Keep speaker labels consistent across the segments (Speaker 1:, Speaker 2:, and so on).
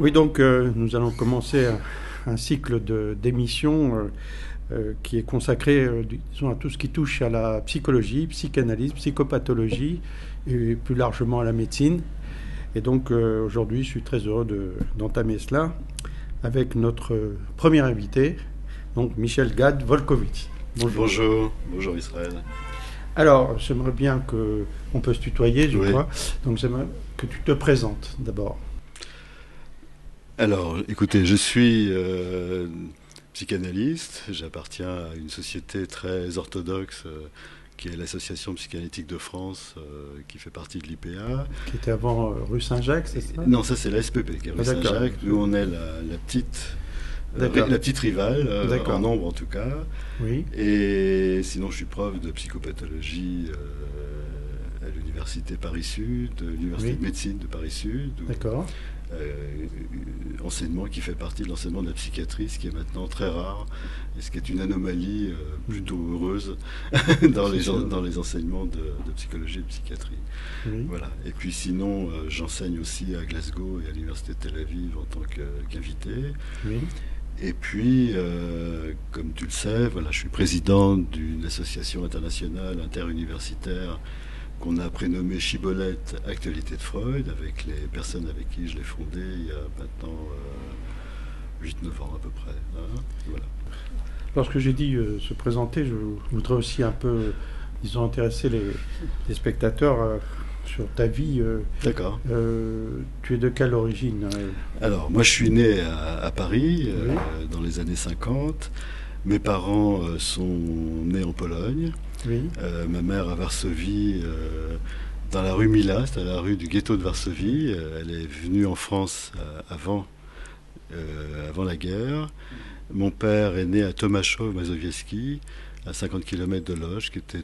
Speaker 1: Oui, donc nous allons commencer un cycle d'émissions qui est consacré, disons, à tout ce qui touche à la psychologie, psychanalyse, psychopathologie et plus largement à la médecine. Et donc aujourd'hui, je suis très heureux d'entamer cela avec notre premier invité, donc Michel Gad-Volkovitz.
Speaker 2: Bonjour. Bonjour Israël.
Speaker 1: Alors, j'aimerais bien qu'on peut se tutoyer, je
Speaker 2: Oui.
Speaker 1: crois. Donc j'aimerais que tu te présentes d'abord.
Speaker 2: Alors, écoutez, je suis psychanalyste. J'appartiens à une société très orthodoxe qui est l'Association psychanalytique de France, qui fait partie de l'IPA.
Speaker 1: Qui était avant rue Saint-Jacques, c'est ça?
Speaker 2: Non, ça c'est la SPP, qui est rue
Speaker 1: D'accord.
Speaker 2: Saint-Jacques. Nous, on est la petite rivale, en nombre en tout cas.
Speaker 1: Oui.
Speaker 2: Et sinon, je suis prof de psychopathologie à l'université Paris-Sud, l'université de médecine de Paris-Sud.
Speaker 1: D'accord.
Speaker 2: Enseignement qui fait partie de l'enseignement de la psychiatrie, ce qui est maintenant très rare, et ce qui est une anomalie plutôt heureuse dans les enseignements de psychologie et de psychiatrie.
Speaker 1: Oui.
Speaker 2: Voilà. Et puis sinon, j'enseigne aussi à Glasgow et à l'université de Tel Aviv en tant qu'invité.
Speaker 1: Oui.
Speaker 2: Et puis, comme tu le sais, voilà, je suis président d'une association internationale interuniversitaire qu'on a prénommée Chibolette Actualité de Freud, avec les personnes avec qui je l'ai fondée il y a maintenant 8-9 ans à peu près. Hein, voilà.
Speaker 1: Lorsque j'ai dit se présenter, je voudrais aussi un peu, disons, intéresser les spectateurs sur ta vie.
Speaker 2: D'accord.
Speaker 1: Tu es de quelle origine?
Speaker 2: Alors, moi je suis né à Paris
Speaker 1: Oui.
Speaker 2: dans les années 50. Mes parents sont nés en Pologne.
Speaker 1: Oui.
Speaker 2: Ma mère à Varsovie, dans la rue Mila, c'est à la rue du ghetto de Varsovie. Elle est venue en France avant la guerre. Mon père est né à Tomaszów Mazowiecki, à 50 km de Lodz, qui était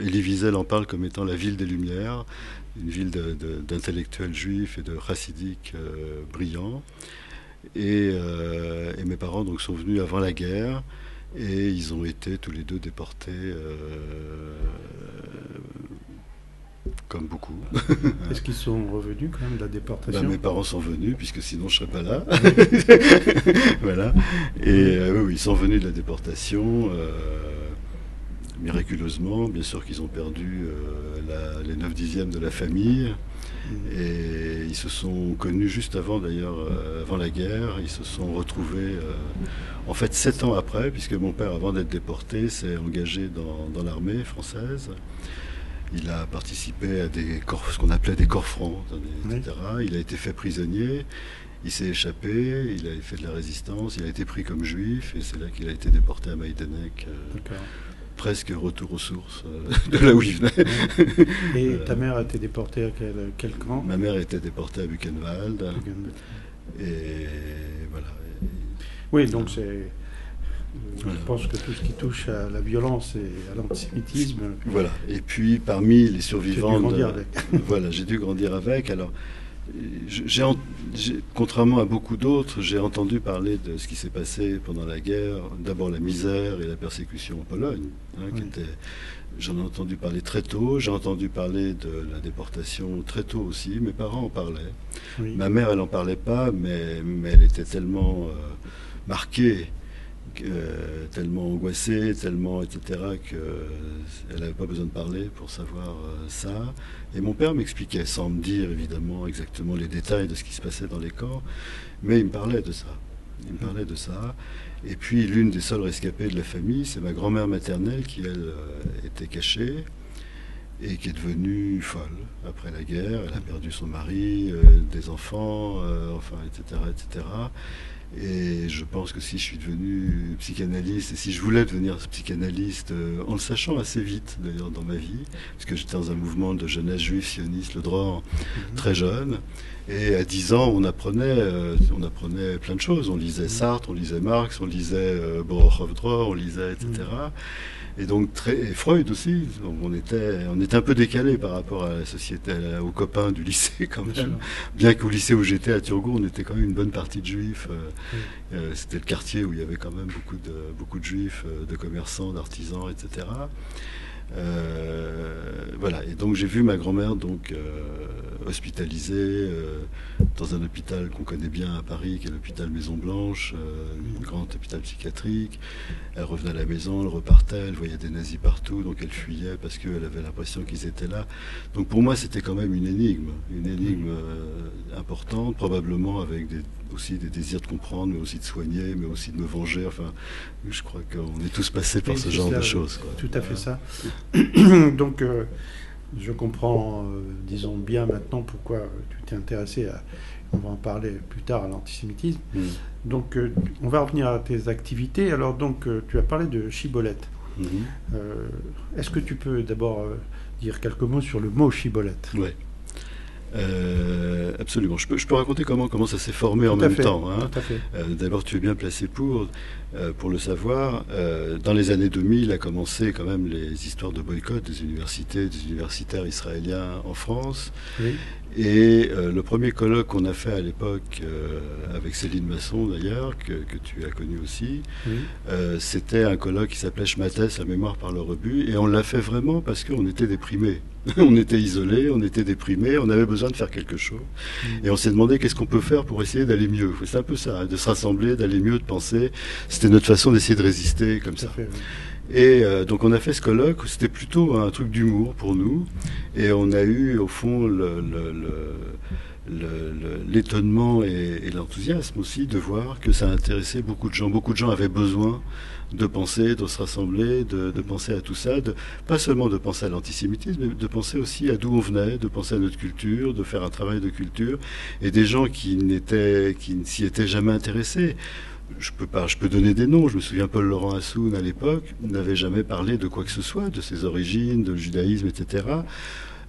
Speaker 2: Elie Wiesel en parle comme étant la ville des Lumières, une ville d'intellectuels juifs et de chassidiques brillants. Et mes parents donc, sont venus avant la guerre. Et ils ont été tous les deux déportés, comme beaucoup.
Speaker 1: Est-ce qu'ils sont revenus quand même de la déportation?
Speaker 2: Mes parents sont venus, puisque sinon je ne serais pas là. Voilà. Et oui, ils sont venus de la déportation, miraculeusement. Bien sûr qu'ils ont perdu les 9/10 de la famille. Et ils se sont connus juste avant, d'ailleurs, avant la guerre. Ils se sont retrouvés, en fait, 7 ans après, puisque mon père, avant d'être déporté, s'est engagé dans l'armée française. Il a participé à ce qu'on appelait des corps francs, etc. Il a été fait prisonnier. Il s'est échappé, il a fait de la résistance, il a été pris comme juif, et c'est là qu'il a été déporté à Majdanek. Presque retour aux sources de là où il venait.
Speaker 1: Et ta mère a été déportée à quel camp?
Speaker 2: Ma mère a été déportée à Buchenwald. Et voilà.
Speaker 1: Oui, donc c'est... Je pense que tout ce qui touche à la violence et à l'antisémitisme...
Speaker 2: Voilà. Et puis, parmi les survivants...
Speaker 1: J'ai dû grandir avec.
Speaker 2: Voilà, j'ai dû grandir avec. Alors, contrairement à beaucoup d'autres, j'ai entendu parler de ce qui s'est passé pendant la guerre. D'abord la misère et la persécution en Pologne. J'en ai entendu parler très tôt. J'ai entendu parler de la déportation très tôt aussi. Mes parents en parlaient.
Speaker 1: Oui.
Speaker 2: Ma mère, elle n'en parlait pas, mais elle était tellement marquée, tellement angoissée, tellement etc., qu'elle n'avait pas besoin de parler pour savoir ça. Et mon père m'expliquait, sans me dire évidemment exactement les détails de ce qui se passait dans les camps, mais il me parlait de ça. Il me parlait de ça. Et puis l'une des seules rescapées de la famille, c'est ma grand-mère maternelle qui, elle, était cachée et qui est devenue folle après la guerre. Elle a perdu son mari, des enfants, enfin, etc., etc. Et je pense que si je suis devenu psychanalyste, et si je voulais devenir psychanalyste, en le sachant assez vite d'ailleurs dans ma vie, parce que j'étais dans un mouvement de jeunesse juive sioniste, le Dror, très jeune, et à 10 ans on apprenait plein de choses. On lisait Sartre, on lisait Marx, on lisait Borochov Dror, on lisait, etc. Et donc et Freud aussi. Donc on était un peu décalé par rapport à la société, aux copains du lycée quand même. Bien qu'au lycée où j'étais à Turgot, on était quand même une bonne partie de juifs. C'était le quartier où il y avait quand même beaucoup de juifs, de commerçants, d'artisans, etc. Voilà. Et donc j'ai vu ma grand-mère hospitalisée dans un hôpital qu'on connaît bien à Paris, qui est l'hôpital Maison-Blanche, un grand hôpital psychiatrique. Elle revenait à la maison, elle repartait, elle voyait des nazis partout, donc elle fuyait parce qu'elle avait l'impression qu'ils étaient là. Donc pour moi, c'était quand même une énigme importante, probablement avec aussi des désirs de comprendre, mais aussi de soigner, mais aussi de me venger. Enfin, je crois qu'on est tous passés par ce genre de choses, quoi.
Speaker 1: Tout à fait ça. Donc, je comprends, disons bien maintenant pourquoi tu t'es intéressé à, on va en parler plus tard, à l'antisémitisme. Donc, on va revenir à tes activités. Alors, donc, tu as parlé de Chibolette. Est-ce que tu peux d'abord dire quelques mots sur le mot Chibolette?
Speaker 2: Oui. Absolument. Je peux raconter comment ça s'est formé en même temps. Hein.
Speaker 1: Tout à fait.
Speaker 2: D'abord, tu es bien placé pour le savoir. Dans les années 2000, a commencé quand même les histoires de boycott des universitaires israéliens en France.
Speaker 1: Oui.
Speaker 2: Et le premier colloque qu'on a fait à l'époque, avec Céline Masson d'ailleurs, que tu as connu aussi, oui. C'était un colloque qui s'appelait Schmattès, la mémoire par le rebut, et on l'a fait vraiment parce qu'on était déprimés. On était isolés, on était déprimés, on avait besoin de faire quelque chose. Et on s'est demandé qu'est-ce qu'on peut faire pour essayer d'aller mieux. C'est un peu ça, hein, de se rassembler, d'aller mieux, de penser. C'était notre façon d'essayer de résister comme ça. Fait, oui. Et donc on a fait ce colloque, c'était plutôt un truc d'humour pour nous. Et on a eu au fond l'étonnement et l'enthousiasme aussi de voir que ça intéressait beaucoup de gens. Beaucoup de gens avaient besoin de penser, de se rassembler, de penser à tout ça, pas seulement de penser à l'antisémitisme, mais de penser aussi à d'où on venait, de penser à notre culture, de faire un travail de culture, et des gens qui ne s'y étaient jamais intéressés. Je peux donner des noms. Je me souviens, Paul-Laurent Assoun, à l'époque, n'avait jamais parlé de quoi que ce soit, de ses origines, de judaïsme, etc.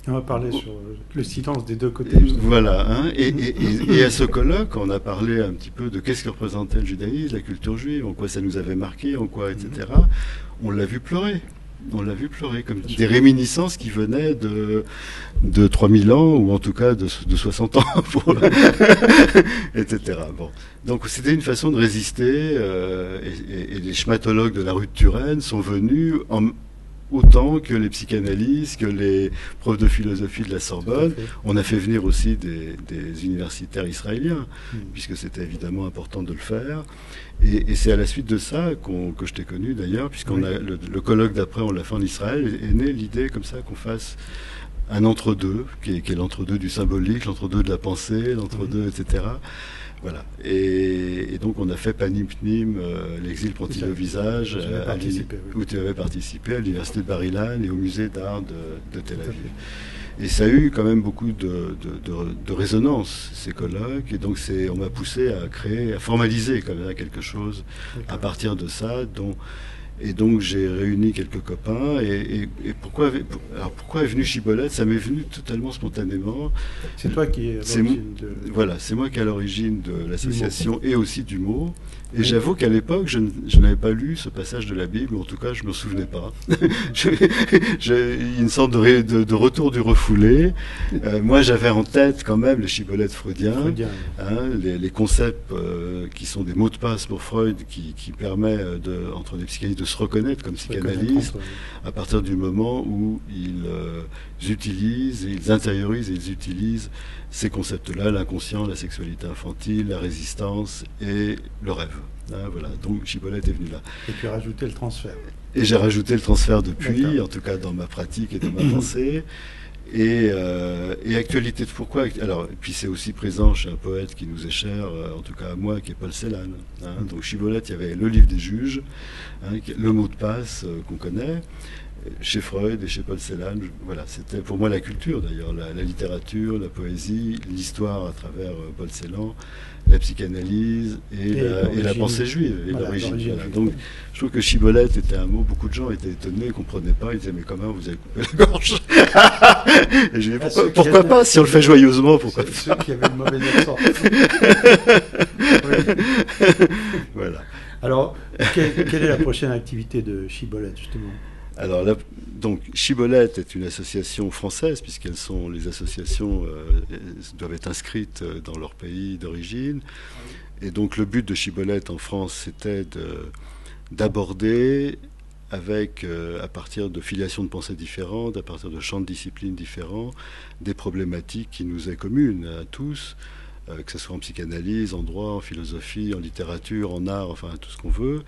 Speaker 1: On va parler sur le silence des deux côtés.
Speaker 2: Voilà. Hein, et à ce colloque, on a parlé un petit peu de qu'est-ce que représentait le judaïsme, la culture juive, en quoi ça nous avait marqué, en quoi, etc. On l'a vu pleurer. On l'a vu pleurer, comme des réminiscences qui venaient de 3000 ans, ou en tout cas de 60 ans, etc. Bon. Donc c'était une façon de résister, et les schmatologues de la rue de Turenne sont venus autant que les psychanalystes, que les profs de philosophie de la Sorbonne. On a fait venir aussi des universitaires israéliens, puisque c'était évidemment important de le faire. Et c'est à la suite de ça que je t'ai connu d'ailleurs, puisqu'on a le colloque d'après, on l'a fait en Israël, est née l'idée comme ça qu'on fasse un entre-deux, qui est l'entre-deux du symbolique, l'entre-deux de la pensée, l'entre-deux, etc. Voilà. Et donc on a fait Panim Pnim, l'exil pointillé au visage, où tu avais participé à l'université de Bar-Ilan et au musée d'art de Tel Aviv. Et ça a eu quand même beaucoup de résonance, ces colloques, et donc on m'a poussé à formaliser quand même quelque chose à partir de ça, et donc j'ai réuni quelques copains, et pourquoi est venu Chibolette? Ça m'est venu totalement spontanément.
Speaker 1: C'est toi qui es à l'origine de...
Speaker 2: Voilà, c'est moi qui est à l'origine de l'association et aussi du mot. Et j'avoue qu'à l'époque, je n'avais pas lu ce passage de la Bible, ou en tout cas, je ne me souvenais pas. Une sorte de retour du refoulé. Moi, j'avais en tête quand même les Chibolettes freudiens, hein, les concepts qui sont des mots de passe pour Freud, qui permet entre les psychanalystes de se reconnaître comme psychanalystes, à partir du moment où ils intériorisent et ils utilisent ces concepts-là, l'inconscient, la sexualité infantile, la résistance et le rêve. Hein, voilà. Donc Chibolette est venu là.
Speaker 1: Et tu as rajouté le transfert.
Speaker 2: Et j'ai rajouté le transfert depuis, en tout cas dans ma pratique et dans ma pensée. Et actualité de pourquoi. Alors, et puis c'est aussi présent chez un poète qui nous est cher, en tout cas à moi, qui est Paul Celan. Hein. Donc Chibolette, il y avait le livre des juges, hein, le mot de passe qu'on connaît. Chez Freud et chez Paul Celan, voilà, c'était pour moi la culture d'ailleurs, la littérature, la poésie, l'histoire à travers Paul Celan, la psychanalyse et la pensée juive et l'origine. Voilà. Donc je trouve que Chibolette était un mot, beaucoup de gens étaient étonnés, ne comprenaient pas, ils disaient mais comment vous avez coupé la gorge? Et je dis pourquoi pas, si on le fait joyeusement, pourquoi pas?
Speaker 1: Ceux qui avaient le mauvais accent. Voilà. Alors, quelle est la prochaine activité de Chibolette justement?
Speaker 2: Alors là, donc Chibolette est une association française, les associations doivent être inscrites dans leur pays d'origine. Et donc le but de Chibolette en France, c'était d'aborder avec, à partir de filiations de pensée différentes, à partir de champs de disciplines différents, des problématiques qui nous est communes à tous, que ce soit en psychanalyse, en droit, en philosophie, en littérature, en art, enfin tout ce qu'on veut,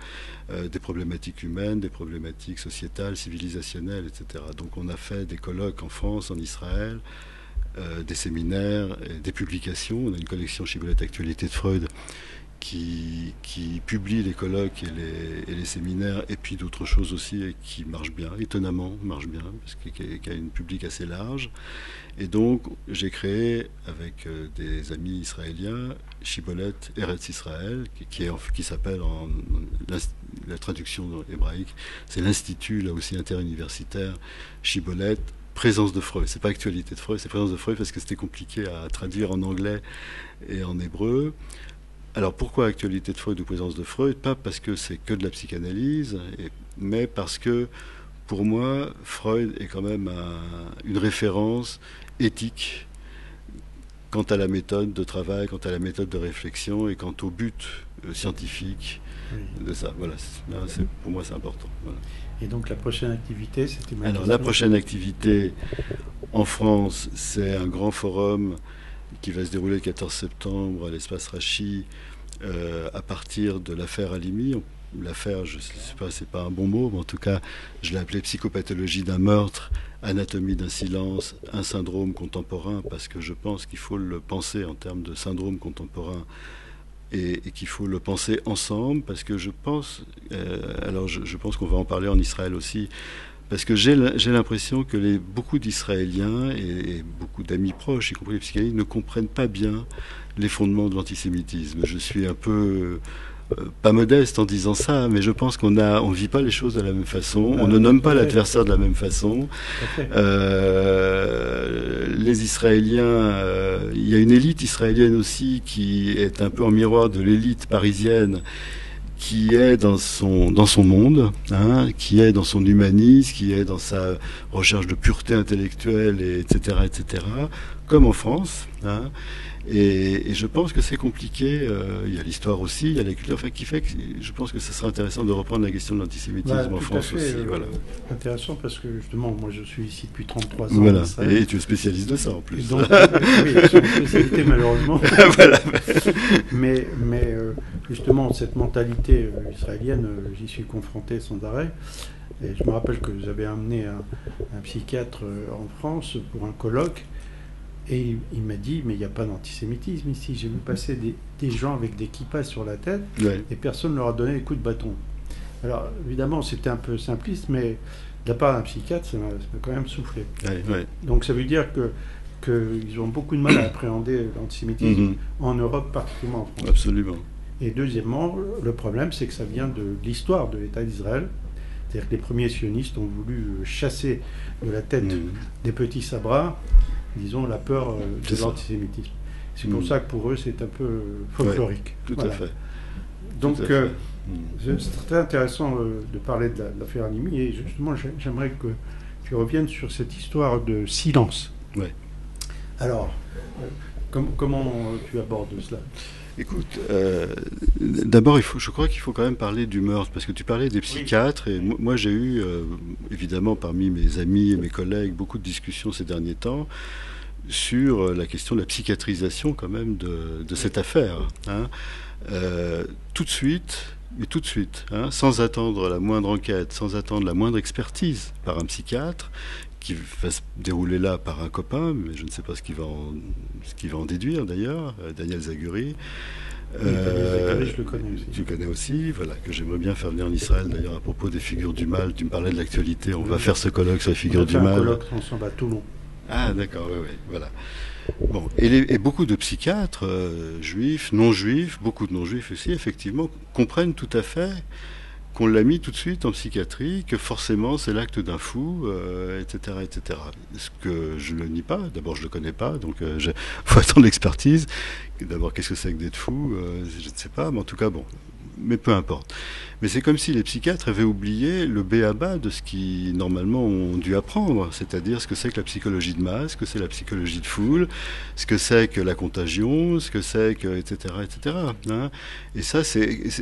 Speaker 2: des problématiques humaines, des problématiques sociétales, civilisationnelles, etc. Donc on a fait des colloques en France, en Israël, des séminaires, des publications. On a une collection Chibolette Actualité de Freud qui publie les colloques et les séminaires, et puis d'autres choses aussi, et qui marche bien, étonnamment marche bien, parce qu'il y a une public assez large. Et donc j'ai créé avec des amis israéliens Chibolette Eretz Israël, qui s'appelle la traduction hébraïque, c'est l'Institut là aussi interuniversitaire Chibolette Présence de Freud. C'est pas Actualité de Freud, c'est Présence de Freud parce que c'était compliqué à traduire en anglais et en hébreu. Alors pourquoi Actualité de Freud ou Présence de Freud? Pas parce que c'est que de la psychanalyse, mais parce que pour moi, Freud est quand même une référence éthique quant à la méthode de travail, quant à la méthode de réflexion et quant au but scientifique de ça. Voilà, pour moi c'est important. Voilà.
Speaker 1: Et donc la prochaine activité, c'était...
Speaker 2: Alors la prochaine activité en France, c'est un grand forum qui va se dérouler le 14 septembre à l'espace Rachi à partir de l'affaire Halimi. L'affaire, je ne sais pas, c'est pas un bon mot, mais en tout cas, je l'ai appelée psychopathologie d'un meurtre, anatomie d'un silence, un syndrome contemporain, parce que je pense qu'il faut le penser en termes de syndrome contemporain et qu'il faut le penser ensemble, parce que je pense, je pense qu'on va en parler en Israël aussi, parce que j'ai l'impression que beaucoup d'Israéliens et beaucoup d'amis proches, y compris les psychanalystes, ne comprennent pas bien les fondements de l'antisémitisme. Je suis un peu pas modeste en disant ça, mais je pense qu'on ne vit pas les choses de la même façon, on ne nomme pas l'adversaire de la même façon. Les Israéliens, il y a une élite israélienne aussi qui est un peu en miroir de l'élite parisienne, qui est dans son monde, hein, qui est dans son humanisme, qui est dans sa recherche de pureté intellectuelle, etc., comme en France. Hein. Et je pense que c'est compliqué. Il y a l'histoire aussi, il y a la culture, qui fait que je pense que ce sera intéressant de reprendre la question de l'antisémitisme en France aussi. Voilà.
Speaker 1: Intéressant parce que justement, moi je suis ici depuis 33 ans.
Speaker 2: Voilà. Et tu es spécialiste de ça en plus.
Speaker 1: Donc, oui, c'est une spécialité malheureusement.
Speaker 2: Voilà.
Speaker 1: mais justement, cette mentalité israélienne, j'y suis confronté sans arrêt. Et je me rappelle que j'avais amené un psychiatre en France pour un colloque. Et il m'a dit, mais il n'y a pas d'antisémitisme ici. J'ai vu passer des gens avec des kippas sur la tête, et personne ne leur a donné des coups de bâton. Alors, évidemment, c'était un peu simpliste, mais de la part d'un psychiatre, ça m'a quand même soufflé. Donc, ça veut dire qu'ils ont beaucoup de mal à appréhender l'antisémitisme en Europe, particulièrement en France.
Speaker 2: Absolument.
Speaker 1: Et deuxièmement, le problème, c'est que ça vient de l'histoire de l'État d'Israël. C'est-à-dire que les premiers sionistes ont voulu chasser de la tête des petits sabrats, disons, la peur de l'antisémitisme. C'est pour ça que pour eux, c'est un peu folklorique.
Speaker 2: Tout à fait.
Speaker 1: Donc, c'est très intéressant de parler de l'affaire Halimi, et justement, j'aimerais que tu reviennes sur cette histoire de silence.
Speaker 2: Ouais.
Speaker 1: Alors, comment tu abordes cela ?
Speaker 2: Écoute, d'abord, je crois qu'il faut quand même parler du meurtre, parce que tu parlais des psychiatres, et moi j'ai eu, évidemment, parmi mes amis et mes collègues, beaucoup de discussions ces derniers temps sur la question de la psychiatrisation quand même de cette affaire. Hein. Tout de suite, hein, sans attendre la moindre enquête, sans attendre la moindre expertise par un psychiatre, qui va se dérouler là par un copain, mais je ne sais pas ce qu'il va en déduire d'ailleurs, Daniel Zaguri.
Speaker 1: Daniel Zaguri, je le connais aussi.
Speaker 2: Tu connais aussi, voilà, que j'aimerais bien faire venir en Israël d'ailleurs à propos des figures du mal. Tu me parlais de l'actualité, on va faire ce colloque sur les figures du mal.
Speaker 1: On va faire un colloque ensemble à Toulon.
Speaker 2: Ah d'accord, oui, voilà. Bon, et beaucoup de psychiatres, juifs, non-juifs, beaucoup de non-juifs aussi, effectivement, comprennent tout à fait qu'on l'a mis tout de suite en psychiatrie, que forcément c'est l'acte d'un fou, etc., etc. Ce que je ne le nie pas, d'abord je ne le connais pas, donc il faut attendre l'expertise. D'abord, qu'est-ce que c'est que d'être fou, je ne sais pas, mais en tout cas, bon, mais peu importe. Mais c'est comme si les psychiatres avaient oublié le b.a.-ba de ce qu'ils, normalement, ont dû apprendre, c'est-à-dire ce que c'est que la psychologie de masse, ce que c'est la psychologie de foule, ce que c'est que la contagion, ce que c'est que, etc., etc. Hein. Et ça, je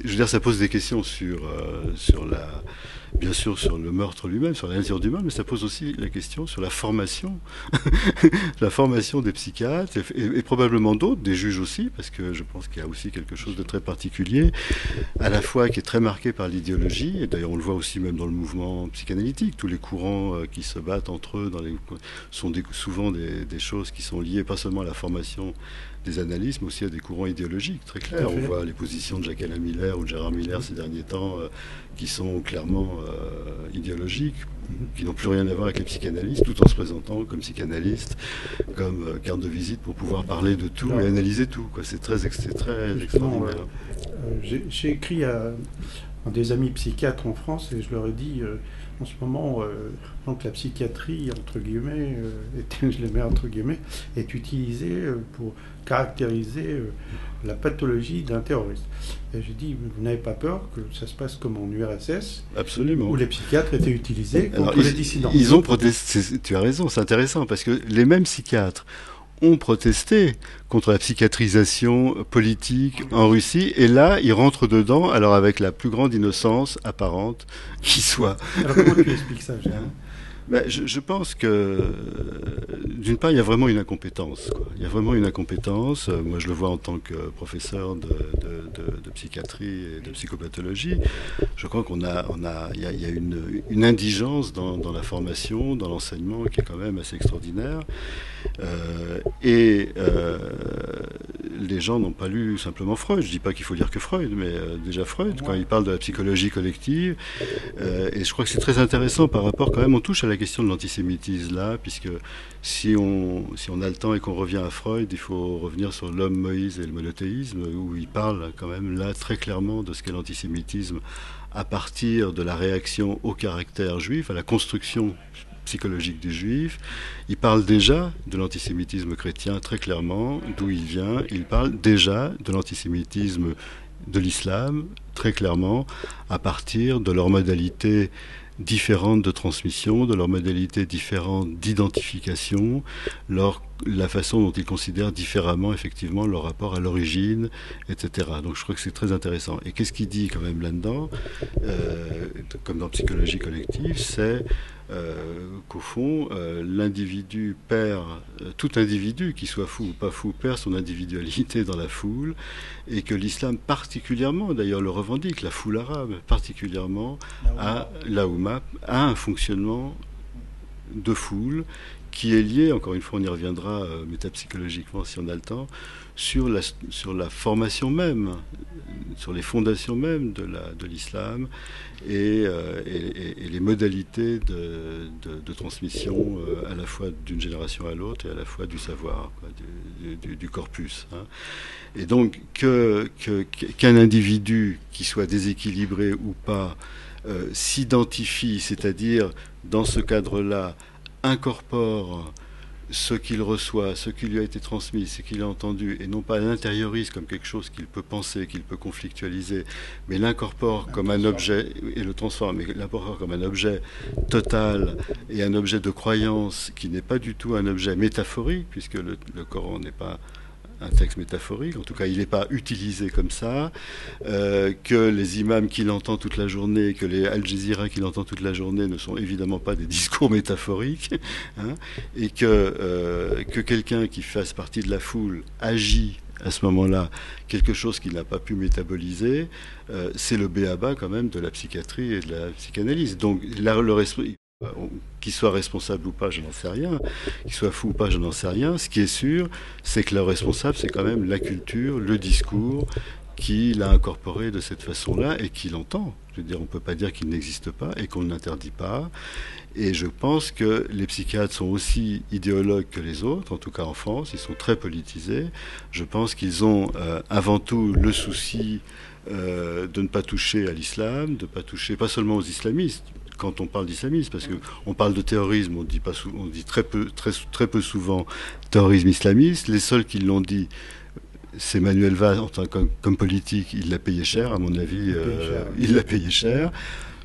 Speaker 2: veux dire, ça pose des questions sur bien sûr sur le meurtre lui-même, sur la nature du mal, mais ça pose aussi la question sur la formation, la formation des psychiatres et probablement d'autres, des juges aussi, parce que je pense qu'il y a aussi quelque chose de très particulier, à la fois qui est très marqué par l'idéologie, et d'ailleurs on le voit aussi même dans le mouvement psychanalytique, tous les courants qui se battent entre eux sont souvent des choses qui sont liées pas seulement à la formation des analystes, mais aussi à des courants idéologiques très clairs. On voit les positions de Jacques-Alain Miller ou de Gérard Miller ces derniers temps qui sont clairement idéologiques, qui n'ont plus rien à voir avec les psychanalystes, tout en se présentant comme psychanalystes, comme carte de visite pour pouvoir parler de tout et analyser tout. C'est très extraordinaire.
Speaker 1: J'ai écrit à des amis psychiatres en France et je leur ai dit en ce moment donc la psychiatrie entre guillemets je les mets entre guillemets, est utilisée pour caractériser la pathologie d'un terroriste. Et j'ai dit, vous n'avez pas peur que ça se passe comme en URSS?
Speaker 2: Absolument.
Speaker 1: Où les psychiatres étaient utilisés contre les dissidents.
Speaker 2: Ils ont protesté, tu as raison, c'est intéressant, parce que les mêmes psychiatres ont protesté contre la psychiatrisation politique en Russie, et là, ils rentrent dedans, alors avec la plus grande innocence apparente qui soit.
Speaker 1: Alors comment tu expliques ça, Gérard?
Speaker 2: Je pense que, d'une part, il y a vraiment une incompétence. Il y a vraiment une incompétence. Moi, je le vois en tant que professeur de psychiatrie et de psychopathologie. Je crois il y a une indigence dans la formation, dans l'enseignement, qui est quand même assez extraordinaire. Les gens n'ont pas lu simplement Freud. Je ne dis pas qu'il faut lire que Freud, mais déjà Freud, quand il parle de la psychologie collective. Et je crois que c'est très intéressant par rapport, quand même, on touche à la question de l'antisémitisme là, puisque si on a le temps et qu'on revient à Freud, il faut revenir sur l'homme Moïse et le monothéisme, où il parle quand même là très clairement de ce qu'est l'antisémitisme à partir de la réaction au caractère juif, à la construction psychologique des juifs. Il parle déjà de l'antisémitisme chrétien très clairement, d'où il vient. Il parle déjà de l'antisémitisme de l'islam très clairement, à partir de leurs modalités différentes de transmission, de leurs modalités différentes d'identification, la façon dont ils considèrent différemment effectivement leur rapport à l'origine, etc. Donc je crois que c'est très intéressant. Et qu'est-ce qu'il dit quand même là-dedans, comme dans psychologie collective, c'est qu'au fond, l'individu perd, tout individu, qu'il soit fou ou pas fou, perd son individualité dans la foule, et que l'islam particulièrement, d'ailleurs le revendique, la foule arabe particulièrement, la Oumma, a un fonctionnement de foule qui est lié, encore une fois on y reviendra métapsychologiquement si on a le temps, sur la formation même, sur les fondations même de l'islam et les modalités de transmission à la fois d'une génération à l'autre et à la fois du savoir, du corpus. Et donc qu'un individu qui soit déséquilibré ou pas s'identifie, c'est-à-dire dans ce cadre-là incorpore ce qu'il reçoit, ce qui lui a été transmis, ce qu'il a entendu, et non pas l'intériorise comme quelque chose qu'il peut penser, qu'il peut conflictualiser, mais l'incorpore comme un objet, et le transforme, mais l'incorpore comme un objet total et un objet de croyance qui n'est pas du tout un objet métaphorique, puisque le Coran n'est pas un texte métaphorique, en tout cas il n'est pas utilisé comme ça, que les imams qui l'entendent toute la journée, que les Al Jazeera qui l'entendent toute la journée ne sont évidemment pas des discours métaphoriques, et que quelqu'un qui fasse partie de la foule agit à ce moment-là quelque chose qu'il n'a pas pu métaboliser, c'est le b.a.-ba quand même de la psychiatrie et de la psychanalyse. Donc qu'il soit responsable ou pas, je n'en sais rien. Qu'il soit fou ou pas, je n'en sais rien. Ce qui est sûr, c'est que le responsable, c'est quand même la culture, le discours, qu'il a incorporé de cette façon-là et qu'il entend. Je veux dire, on ne peut pas dire qu'il n'existe pas et qu'on ne l'interdit pas. Et je pense que les psychiatres sont aussi idéologues que les autres, en tout cas en France, ils sont très politisés. Je pense qu'ils ont avant tout le souci de ne pas toucher à l'islam, de ne pas toucher pas seulement aux islamistes, quand on parle d'islamisme, parce qu'on parle de terrorisme, on dit très peu souvent terrorisme islamiste. Les seuls qui l'ont dit, c'est Manuel Valls, comme politique, il l'a payé cher, à mon avis, il l'a payé cher.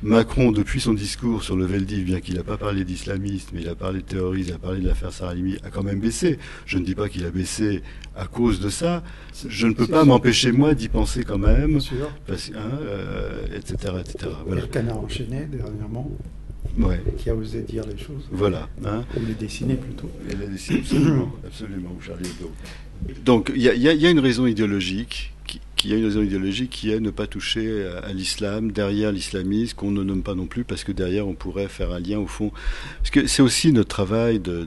Speaker 2: Macron, depuis son discours sur le Veldiv, bien qu'il n'a pas parlé d'islamisme, mais il a parlé de terrorisme, il a parlé de l'affaire Sarah Halimi, a quand même baissé. Je ne dis pas qu'il a baissé à cause de ça. Je ne peux pas m'empêcher, moi, d'y penser quand même. Parce, etc., etc.
Speaker 1: Voilà. Le canard enchaîné, dernièrement, qui a osé dire les choses.
Speaker 2: Voilà.
Speaker 1: Ou les dessiner, plutôt.
Speaker 2: Et les dessiner, absolument. Absolument, Charlie Hebdo. Donc, il y a une raison idéologique qui est ne pas toucher à l'islam, derrière l'islamisme, qu'on ne nomme pas non plus, parce que derrière, on pourrait faire un lien au fond. Parce que c'est aussi notre travail de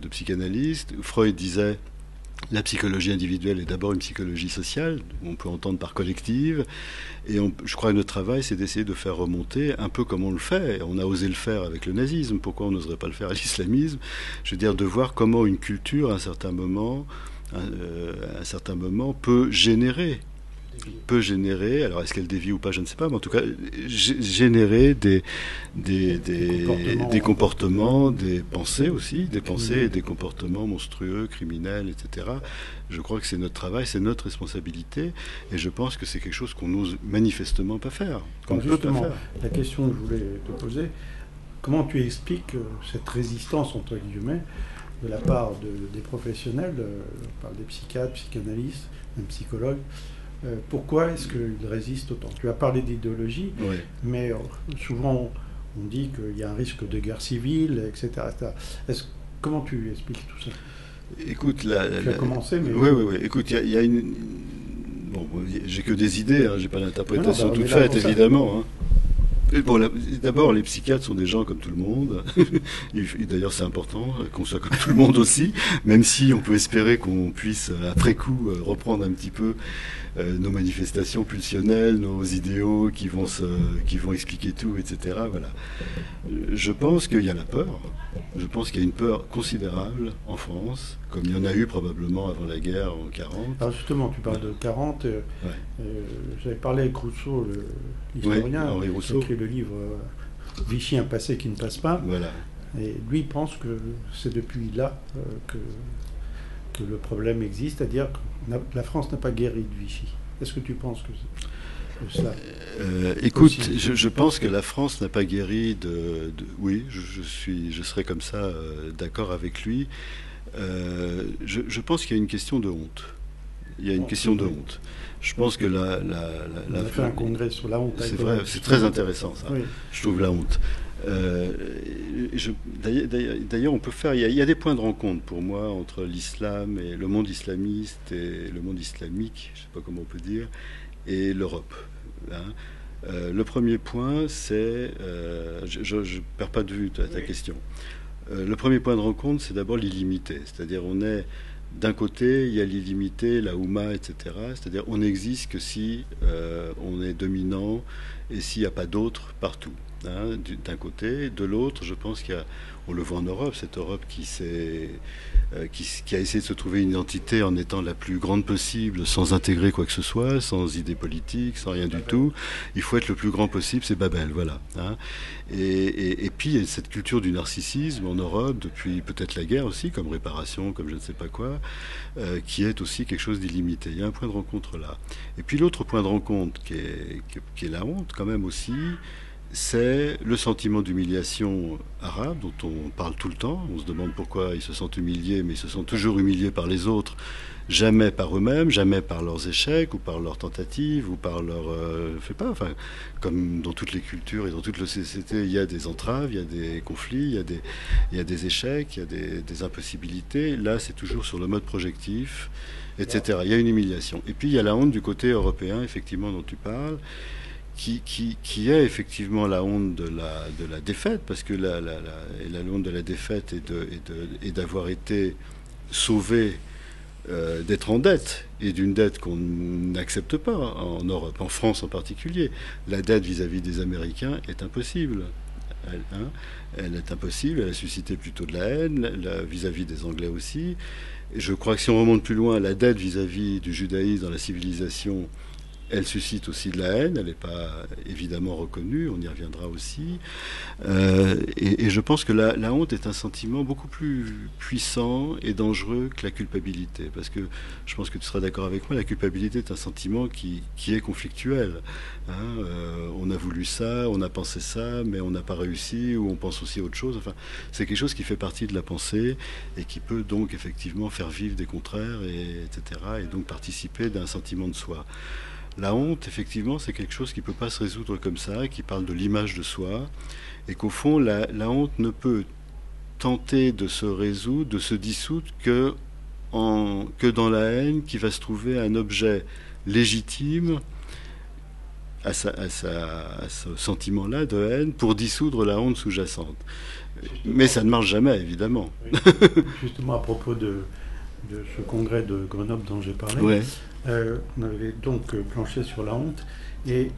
Speaker 2: psychanalyste. Freud disait, la psychologie individuelle est d'abord une psychologie sociale, on peut entendre par collective, et je crois que notre travail, c'est d'essayer de faire remonter, un peu comme on le fait, on a osé le faire avec le nazisme, pourquoi on n'oserait pas le faire à l'islamisme, je veux dire, de voir comment une culture, à un certain moment, peut générer, alors est-ce qu'elle dévie ou pas, je ne sais pas, mais en tout cas générer des comportements, des pensées aussi, des pensées et des comportements monstrueux, criminels, etc. Je crois que c'est notre travail, c'est notre responsabilité, et je pense que c'est quelque chose qu'on n'ose manifestement pas faire, qu'on ne peut pas faire.
Speaker 1: La question que je voulais te poser, comment tu expliques cette résistance, entre guillemets, de la part des professionnels, on parle des psychiatres, psychanalystes, même psychologues, pourquoi est-ce qu'ils résistent autant? Tu as parlé d'idéologie, mais souvent on dit qu'il y a un risque de guerre civile, etc. Comment tu expliques tout ça?
Speaker 2: Écoute,
Speaker 1: tu as commencé, mais...
Speaker 2: Oui. Écoute, il y a une... Bon, j'ai que des idées, j'ai pas d'interprétation toute faite, évidemment. Bon, d'abord, les psychiatres sont des gens comme tout le monde. D'ailleurs, c'est important qu'on soit comme tout le monde aussi, même si on peut espérer qu'on puisse, après coup, reprendre un petit peu nos manifestations pulsionnelles, nos idéaux qui vont expliquer tout, etc. Voilà. Je pense qu'il y a la peur. Je pense qu'il y a une peur considérable en France, comme il y en a eu probablement avant la guerre en 40.
Speaker 1: Alors justement, tu parles de 40. J'avais parlé avec Rousseau, l'historien,
Speaker 2: Henri Rousseau,
Speaker 1: qui a écrit le livre Vichy, un passé qui ne passe pas.
Speaker 2: Voilà.
Speaker 1: Et lui pense que c'est depuis là que le problème existe, c'est-à-dire que la France n'a pas guéri de Vichy. Est-ce que tu penses que c'est cela?
Speaker 2: Écoute, je pense que la France n'a pas guéri oui, je serais comme ça d'accord avec lui. Je pense qu'il y a une question de honte. Il y a une question de honte. Je pense que
Speaker 1: on a fait un congrès sur la honte.
Speaker 2: C'est vrai, c'est très intéressant ça. Oui. Je trouve la honte. D'ailleurs, on peut faire. Il y a des points de rencontre pour moi entre l'islam et le monde islamiste et le monde islamique, je ne sais pas comment on peut dire, et l'Europe. Le premier point, c'est. Je ne perds pas de vue ta question. Le premier point de rencontre, c'est d'abord l'illimité. C'est-à-dire, on est. D'un côté, il y a l'illimité, la Houma, etc. C'est-à-dire, on n'existe que si on est dominant et s'il n'y a pas d'autre partout. D'un côté. De l'autre, je pense on le voit en Europe, cette Europe qui a essayé de se trouver une identité en étant la plus grande possible, sans intégrer quoi que ce soit, sans idée politique, sans rien du tout. Il faut être le plus grand possible, c'est Babel, voilà. Et puis, il y a cette culture du narcissisme en Europe, depuis peut-être la guerre aussi, comme réparation, comme je ne sais pas quoi, qui est aussi quelque chose d'illimité. Il y a un point de rencontre là. Et puis l'autre point de rencontre, qui est la honte quand même aussi, c'est le sentiment d'humiliation arabe dont on parle tout le temps. On se demande pourquoi ils se sentent humiliés, mais ils se sentent toujours humiliés par les autres, jamais par eux-mêmes, jamais par leurs échecs ou par leurs tentatives ou par leur... comme dans toutes les cultures et dans toutes les sociétés, il y a des entraves, il y a des conflits, il y a des échecs, il y a des impossibilités. Là, c'est toujours sur le mode projectif, etc. Il y a une humiliation. Et puis, il y a la honte du côté européen, effectivement, dont tu parles, qui est effectivement la honte de la défaite, parce que la honte de la défaite est d'avoir été sauvé, d'être en dette, et d'une dette qu'on n'accepte pas en Europe, en France en particulier. La dette vis-à-vis des Américains est impossible. Elle est impossible, elle a suscité plutôt de la haine, vis-à-vis des Anglais aussi. Et je crois que si on remonte plus loin, la dette vis-à-vis du judaïsme dans la civilisation Elle suscite aussi de la haine, elle n'est pas évidemment reconnue, on y reviendra aussi. Et je pense que la honte est un sentiment beaucoup plus puissant et dangereux que la culpabilité. Parce que je pense que tu seras d'accord avec moi, la culpabilité est un sentiment qui est conflictuel. Hein, on a voulu ça, on a pensé ça, mais on n'a pas réussi, ou on pense aussi à autre chose. Enfin, c'est quelque chose qui fait partie de la pensée et qui peut donc effectivement faire vivre des contraires, etc. Et donc participer d'un sentiment de soi. La honte, effectivement, c'est quelque chose qui ne peut pas se résoudre comme ça, qui parle de l'image de soi, et qu'au fond, la honte ne peut tenter de se résoudre, de se dissoudre que dans la haine qui va se trouver un objet légitime à ce sentiment-là de haine pour dissoudre la honte sous-jacente. Mais ça ne marche jamais, évidemment.
Speaker 1: Oui. Justement, à propos de ce congrès de Grenoble dont j'ai parlé,
Speaker 2: Ouais.
Speaker 1: On avait donc planché sur la honte. Et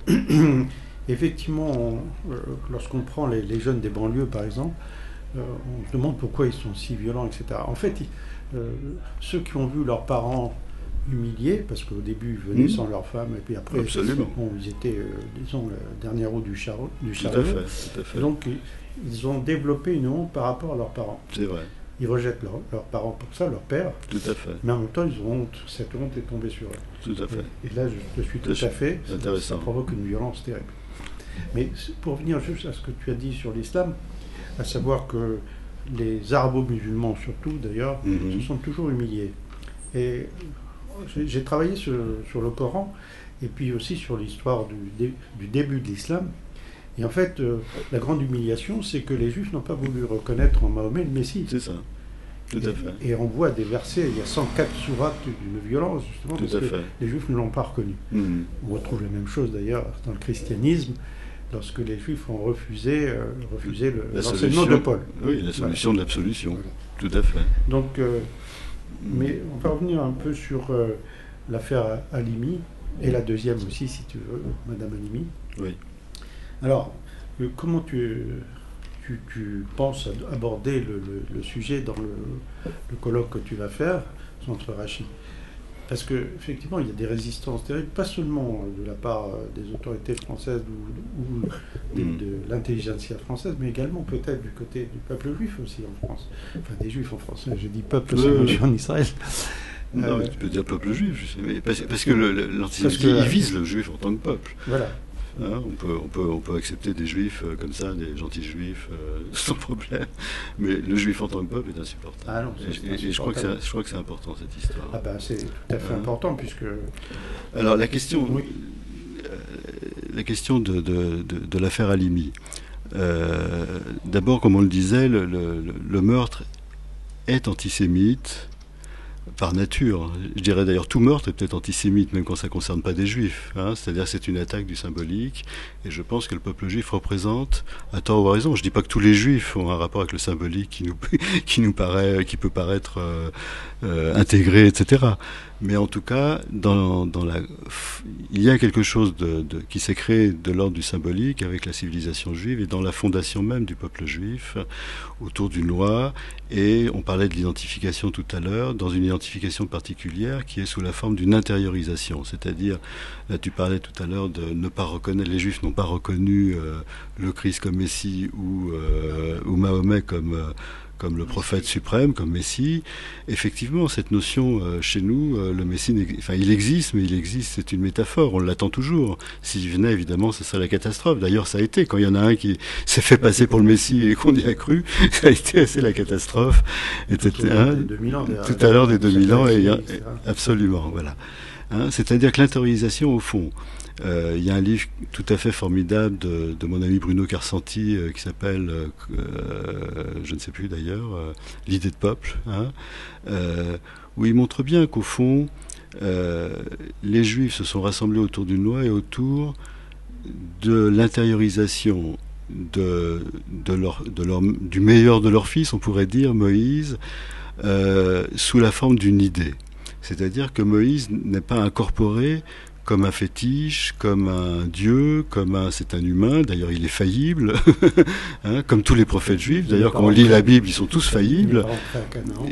Speaker 1: effectivement, lorsqu'on prend les jeunes des banlieues, par exemple, on se demande pourquoi ils sont si violents, etc. En fait, ceux qui ont vu leurs parents humiliés, parce qu'au début, ils venaient sans leur femme, et puis après, bon, ils étaient, disons, la dernière roue du chariot.
Speaker 2: Tout à fait, tout à fait.
Speaker 1: Donc, ils ont développé une honte par rapport à leurs parents.
Speaker 2: C'est vrai.
Speaker 1: Ils rejettent leurs parents pour ça, leur père.
Speaker 2: Tout à fait.
Speaker 1: Mais en même temps, ils ont honte. Cette honte est tombée sur eux.
Speaker 2: Tout à fait.
Speaker 1: Et là, je suis tout à fait.
Speaker 2: Intéressant.
Speaker 1: Ça provoque une violence terrible. Mais pour venir juste à ce que tu as dit sur l'islam, à savoir que les arabo-musulmans, surtout d'ailleurs, se sont toujours humiliés. Et j'ai travaillé sur le Coran et puis aussi sur l'histoire du début de l'islam. Et en fait, la grande humiliation, c'est que les Juifs n'ont pas voulu reconnaître en Mahomet le Messie.
Speaker 2: C'est ça, tout à fait.
Speaker 1: Et on voit des versets, il y a 104 sourates d'une violence, justement, parce que les Juifs ne l'ont pas reconnu. On retrouve la même chose d'ailleurs dans le christianisme, lorsque les Juifs ont refusé l'enseignement de Paul.
Speaker 2: Oui, la solution de l'absolution, tout à fait.
Speaker 1: Donc, mais on va revenir un peu sur l'affaire Halimi, et la deuxième aussi, si tu veux, Madame Halimi.
Speaker 2: Oui.
Speaker 1: Alors, comment tu penses aborder le sujet dans le colloque que tu vas faire entre Rachid? Parce qu'effectivement, il y a des résistances terribles, pas seulement de la part des autorités françaises ou de l'intelligentsia française, mais également peut-être du côté du peuple juif aussi en France. Enfin, des juifs en France, je dis peuple, c'est je suis en Israël.
Speaker 2: Non, tu peux dire peuple juif, je sais, mais parce que l'antisémitisme, il vise le juif en tant que peuple.
Speaker 1: Voilà.
Speaker 2: Hein, on peut accepter des juifs comme ça, des gentils juifs, sans problème, mais le juif en tant que peuple est insupportable.
Speaker 1: Ah non,
Speaker 2: et je crois que c'est important, cette histoire.
Speaker 1: Ah ben, c'est tout à fait important, puisque...
Speaker 2: Alors la question de l'affaire Halimi, d'abord, comme on le disait, le meurtre est antisémite par nature. Je dirais d'ailleurs tout meurtre est peut-être antisémite, même quand ça ne concerne pas des juifs. Hein. C'est-à-dire que c'est une attaque du symbolique, et je pense que le peuple juif représente, à tort ou à raison, je ne dis pas que tous les juifs ont un rapport avec le symbolique qui peut paraître intégré, etc. Mais en tout cas, il y a quelque chose qui s'est créé de l'ordre du symbolique avec la civilisation juive et dans la fondation même du peuple juif, autour d'une loi. Et on parlait de l'identification tout à l'heure, dans une identification particulière qui est sous la forme d'une intériorisation. C'est-à-dire, là tu parlais tout à l'heure de ne pas reconnaître, les Juifs n'ont pas reconnu le Christ comme Messie ou Mahomet comme le prophète suprême, comme Messie. Effectivement, cette notion, chez nous, le Messie, il existe, mais il existe, c'est une métaphore, on l'attend toujours. S'il venait, évidemment, ce serait la catastrophe. D'ailleurs, ça a été, quand il y en a un qui s'est fait passer pour le Messie et qu'on y a cru, ça a été assez la catastrophe.
Speaker 1: Tout
Speaker 2: à l'heure des 2000 ans, absolument, voilà. Hein, c'est-à-dire que l'intériorisation, au fond, il y a un livre tout à fait formidable de mon ami Bruno Carcenti qui s'appelle, je ne sais plus d'ailleurs, L'idée de peuple, hein, où il montre bien qu'au fond, les Juifs se sont rassemblés autour d'une loi et autour de l'intériorisation du meilleur de leur fils, on pourrait dire, Moïse, sous la forme d'une idée. C'est-à-dire que Moïse n'est pas incorporé comme un fétiche, comme un dieu, c'est un humain, d'ailleurs il est faillible, hein, comme tous les prophètes juifs, d'ailleurs quand on lit la Bible, ils sont tous faillibles.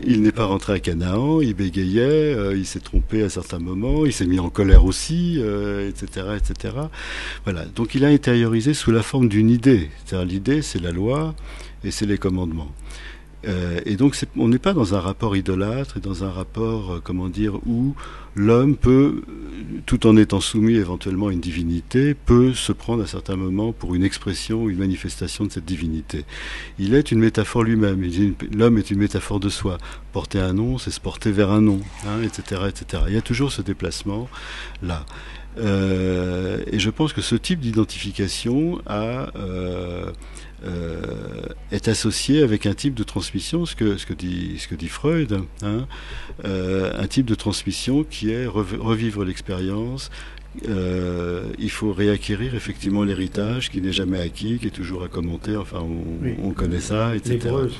Speaker 2: Il n'est pas rentré à Canaan, il bégayait, il s'est trompé à certains moments, il s'est mis en colère aussi, etc., etc. Voilà, donc il a intériorisé sous la forme d'une idée, c'est-à-dire l'idée c'est la loi et c'est les commandements. Et donc on n'est pas dans un rapport idolâtre, et dans un rapport, où l'homme peut, tout en étant soumis éventuellement à une divinité, peut se prendre à certains moments pour une expression, une manifestation de cette divinité. Il est une métaphore lui-même, l'homme est une métaphore de soi. Porter un nom, c'est se porter vers un nom, hein, etc., etc. Il y a toujours ce déplacement-là. Et je pense que ce type d'identification est associé avec un type de transmission, ce que dit Freud, hein, un type de transmission qui est revivre l'expérience. Il faut réacquérir effectivement l'héritage qui n'est jamais acquis, qui est toujours à commenter, enfin on connaît ça, etc.
Speaker 1: L'hébreu,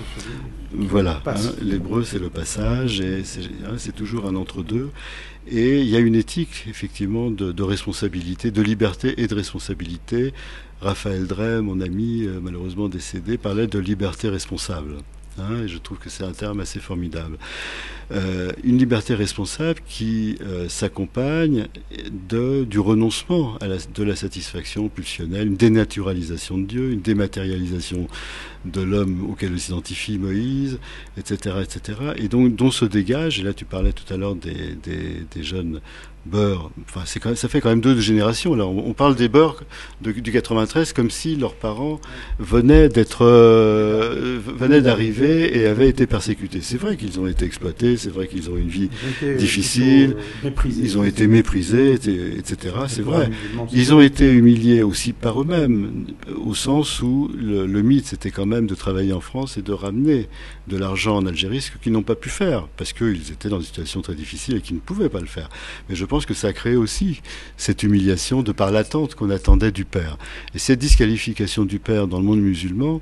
Speaker 2: voilà, hein, l'hébreu c'est le passage, et c'est toujours un entre-deux. Et il y a une éthique effectivement de responsabilité, de liberté et de responsabilité. Raphaël Drey, mon ami malheureusement décédé, parlait de liberté responsable. Hein, et je trouve que c'est un terme assez formidable. Une liberté responsable qui s'accompagne du renoncement de la satisfaction pulsionnelle, une dénaturalisation de Dieu, une dématérialisation de l'homme auquel il s'identifie Moïse, etc., etc. Et donc dont se dégage, et là tu parlais tout à l'heure des jeunes beurs, enfin ça fait quand même 2 générations. Là, on parle des beurs du 93 comme si leurs parents venaient d'arriver et avaient été persécutés. C'est vrai qu'ils ont été exploités, c'est vrai qu'ils ont une vie difficile, ils ont été méprisés, etc. C'est vrai. Ils ont été humiliés aussi par eux-mêmes, au sens où le mythe c'était quand même de travailler en France et de ramener de l'argent en Algérie, ce qu'ils n'ont pas pu faire, parce qu'ils étaient dans une situation très difficile et qu'ils ne pouvaient pas le faire. Mais je pense que ça a créé aussi cette humiliation de par l'attente qu'on attendait du père. Et cette disqualification du père dans le monde musulman,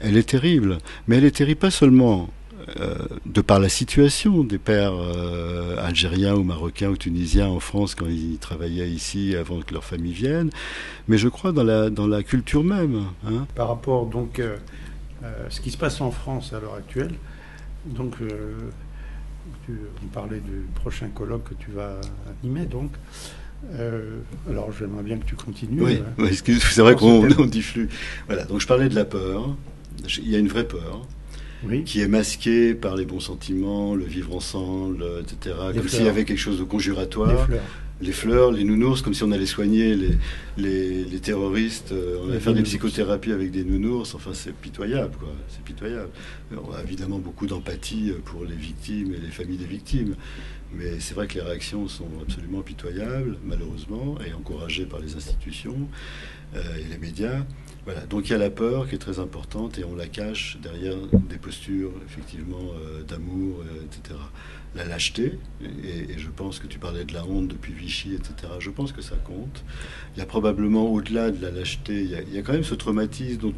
Speaker 2: elle est terrible. Mais elle est terrible pas seulement de par la situation des pères algériens ou marocains ou tunisiens en France quand ils travaillaient ici avant que leur famille vienne, mais je crois dans la culture même. Hein.
Speaker 1: Par rapport donc ce qui se passe en France à l'heure actuelle, donc on parlait du prochain colloque que tu vas animer, donc. Alors j'aimerais bien que tu continues.
Speaker 2: Oui, c'est vrai qu'on difflue. Voilà, donc je parlais de la peur. Il y a une vraie peur. Oui. Qui est masquée par les bons sentiments, le vivre ensemble, etc. Comme s'il y avait quelque chose de conjuratoire. Les fleurs, les nounours, comme si on allait soigner les terroristes. On allait faire des psychothérapies avec des nounours. Enfin, c'est pitoyable, quoi. C'est pitoyable. On a évidemment beaucoup d'empathie pour les victimes et les familles des victimes. Mais c'est vrai que les réactions sont absolument pitoyables, malheureusement, et encouragées par les institutions et les médias. Voilà, donc il y a la peur qui est très importante et on la cache derrière des postures effectivement d'amour, etc. La lâcheté, et je pense que tu parlais de la honte depuis Vichy, etc. Je pense que ça compte. Il y a probablement au-delà de la lâcheté, il y a quand même ce traumatisme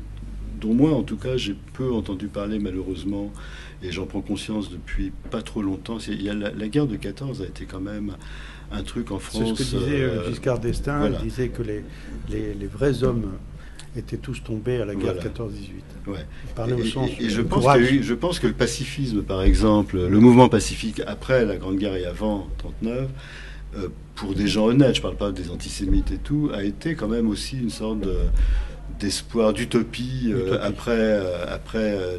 Speaker 2: dont moi en tout cas j'ai peu entendu parler malheureusement, et j'en prends conscience depuis pas trop longtemps. Il y a la guerre de 14 a été quand même un truc en France.
Speaker 1: C'est ce que disait Giscard d'Estaing, voilà. Il disait que les vrais hommes étaient tous tombés à la guerre 14-18.
Speaker 2: Ouais.
Speaker 1: Et
Speaker 2: je pense que le pacifisme, par exemple, le mouvement pacifique après la Grande Guerre et avant 1939, pour des gens honnêtes, je ne parle pas des antisémites et tout, a été quand même aussi une sorte d'espoir, d'utopie après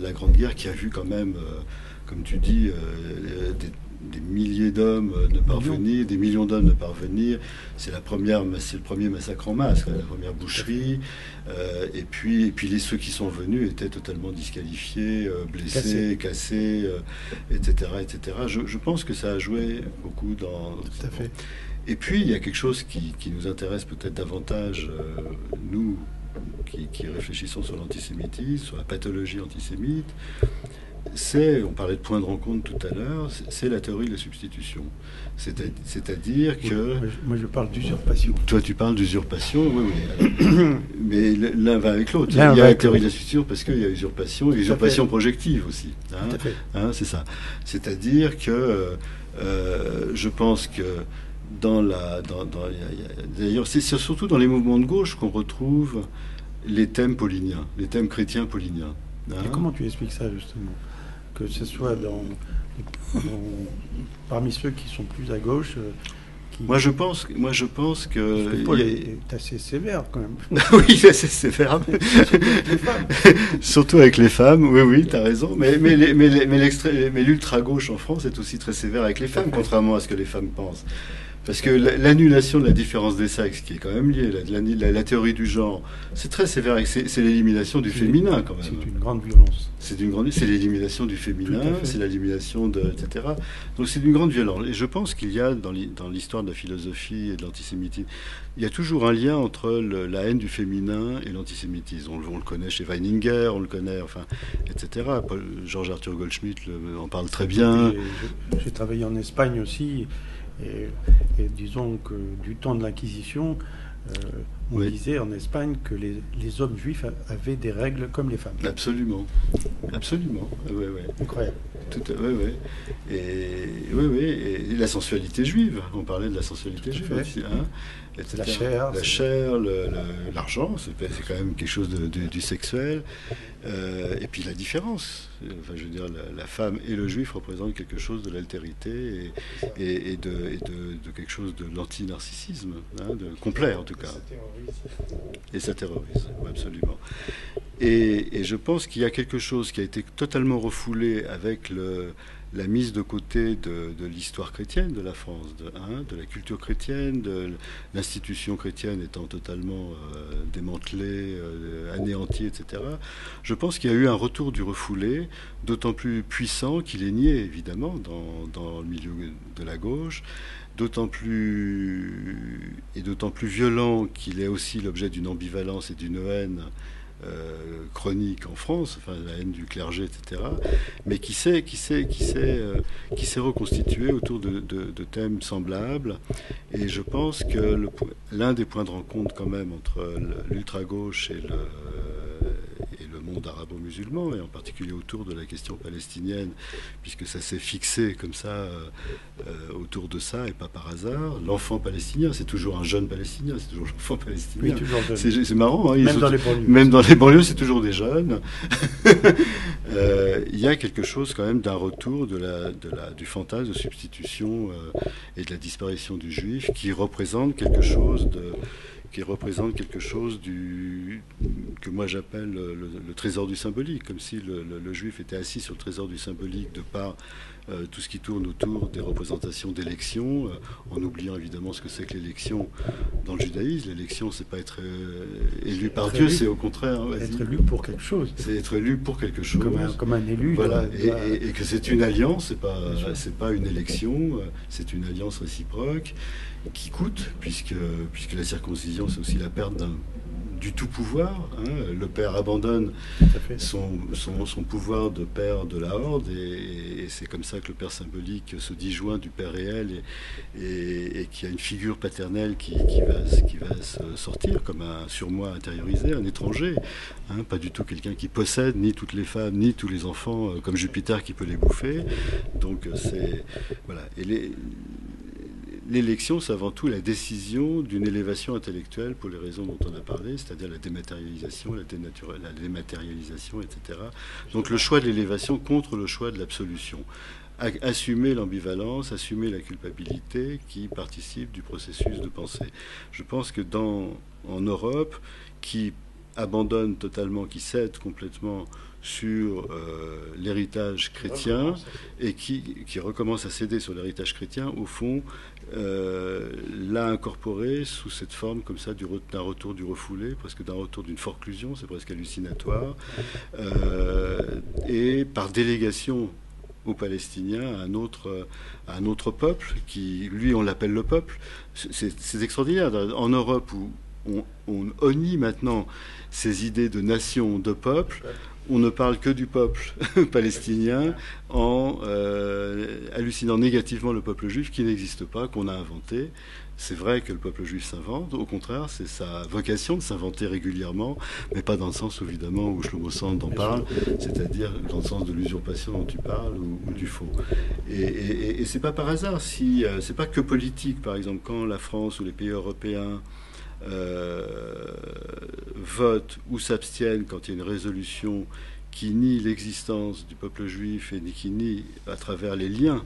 Speaker 2: la Grande Guerre, qui a vu quand même, comme tu dis, des milliers d'hommes ne parvenir, des millions d'hommes ne parvenir. C'est le premier massacre en masse, la première boucherie. Et puis ceux qui sont venus étaient totalement disqualifiés, blessés, cassés, etc., etc. Je pense que ça a joué beaucoup dans.
Speaker 1: Tout à fait.
Speaker 2: Et puis il y a quelque chose qui nous intéresse peut-être davantage, nous qui réfléchissons sur l'antisémitisme, sur la pathologie antisémite. On parlait de point de rencontre tout à l'heure, c'est la théorie de la substitution. C'est-à-dire que...
Speaker 1: Moi, je parle d'usurpation.
Speaker 2: Toi, tu parles d'usurpation, oui. Alors, mais l'un va avec l'autre. Il y a la théorie de la substitution parce qu'il y a usurpation et usurpation projective aussi.
Speaker 1: Tout à fait.
Speaker 2: C'est ça. C'est-à-dire que je pense que D'ailleurs, c'est surtout dans les mouvements de gauche qu'on retrouve les thèmes pauliniens, les thèmes chrétiens pauliniens.
Speaker 1: Et comment tu expliques ça, justement? Que ce soit parmi ceux qui sont plus à gauche,
Speaker 2: Moi, je pense que
Speaker 1: Paul est assez sévère, quand même.
Speaker 2: oui, il est assez sévère. Surtout avec les femmes, oui, tu as raison. Mais l'ultra-gauche en France est aussi très sévère avec les femmes, contrairement à ce que les femmes pensent. Parce que l'annulation de la différence des sexes, qui est quand même liée, la théorie du genre, c'est très sévère. C'est l'élimination du féminin, quand même.
Speaker 1: C'est une grande violence.
Speaker 2: C'est l'élimination du féminin, c'est l'élimination etc. Donc c'est d'une grande violence. Et je pense qu'il y a dans l'histoire de la philosophie et de l'antisémitisme, il y a toujours un lien entre la haine du féminin et l'antisémitisme. On le connaît chez Weininger, on le connaît, etc. Georges Arthur Goldschmidt en parle très bien.
Speaker 1: J'ai travaillé en Espagne aussi. Et disons que du temps de l'Inquisition, on disait en Espagne que les hommes juifs avaient des règles comme les femmes.
Speaker 2: Absolument. Ouais.
Speaker 1: Incroyable.
Speaker 2: Et la sensualité juive. On parlait de la sensualité juive aussi.
Speaker 1: La chair,
Speaker 2: l'argent, c'est quand même quelque chose du sexuel. Et puis la différence. Enfin, je veux dire, la femme et le juif représentent quelque chose de l'altérité et de quelque chose de l'anti-narcissisme, de complet en tout cas. Et ça terrorise, absolument. Et je pense qu'il y a quelque chose qui a été totalement refoulé avec la mise de côté de l'histoire chrétienne de la France, de la culture chrétienne, de l'institution chrétienne étant totalement démantelée, anéantie, etc. Je pense qu'il y a eu un retour du refoulé, d'autant plus puissant qu'il est nié, évidemment, dans le milieu de la gauche, d'autant plus violent qu'il est aussi l'objet d'une ambivalence et d'une haine chronique en France, la haine du clergé, etc., mais qui s'est reconstitué autour de thèmes semblables. Et je pense que l'un des points de rencontre quand même entre l'ultra-gauche et le monde arabo-musulman, et en particulier autour de la question palestinienne, puisque ça s'est fixé comme ça autour de ça, et pas par hasard. L'enfant palestinien, c'est toujours un jeune palestinien, c'est toujours l'enfant palestinien.
Speaker 1: Oui, toujours
Speaker 2: c'est marrant.
Speaker 1: Même dans les banlieues,
Speaker 2: c'est toujours des jeunes. Il y a quelque chose quand même d'un retour du fantasme de substitution et de la disparition du juif qui représente quelque chose que moi j'appelle le trésor du symbolique, comme si le juif était assis sur le trésor du symbolique de par tout ce qui tourne autour des représentations d'élections, en oubliant évidemment ce que c'est que l'élection dans le judaïsme. L'élection, c'est pas être élu par Dieu, c'est au contraire
Speaker 1: être élu pour quelque chose.
Speaker 2: C'est être élu pour quelque chose.
Speaker 1: Comme un élu.
Speaker 2: Voilà, et que c'est une alliance, c'est pas une élection, c'est une alliance réciproque qui coûte, puisque la circoncision, c'est aussi la perte du tout pouvoir. Le père abandonne son pouvoir de père de la horde, et c'est comme ça que le père symbolique se disjoint du père réel, et qui a une figure paternelle qui va se sortir comme un surmoi intériorisé, un étranger, pas du tout quelqu'un qui possède ni toutes les femmes ni tous les enfants comme Jupiter qui peut les bouffer. Donc voilà. Et l'élection, c'est avant tout la décision d'une élévation intellectuelle pour les raisons dont on a parlé, c'est-à-dire la dématérialisation, la dématérialisation, etc. Donc le choix de l'élévation contre le choix de l'absolution. Assumer l'ambivalence, assumer la culpabilité qui participe du processus de pensée. Je pense que en Europe, qui abandonne totalement, qui cède complètement sur l'héritage chrétien et qui recommence à céder sur l'héritage chrétien, au fond, l'a incorporé sous cette forme comme ça d'un retour du refoulé, presque d'un retour d'une forclusion, c'est presque hallucinatoire, et par délégation aux Palestiniens, à un autre peuple, qui, lui, on l'appelle le peuple. C'est extraordinaire. En Europe, où on nie maintenant ces idées de nation, de peuple, on ne parle que du peuple palestinien en hallucinant négativement le peuple juif qui n'existe pas, qu'on a inventé. C'est vrai que le peuple juif s'invente, au contraire, c'est sa vocation de s'inventer régulièrement, mais pas dans le sens évidemment où Shlomo Sand en parle, c'est-à-dire dans le sens de l'usurpation dont tu parles ou du faux. Et c'est pas par hasard, si c'est pas que politique, par exemple, quand la France ou les pays européens votent ou s'abstiennent quand il y a une résolution qui nie l'existence du peuple juif et qui nie à travers les liens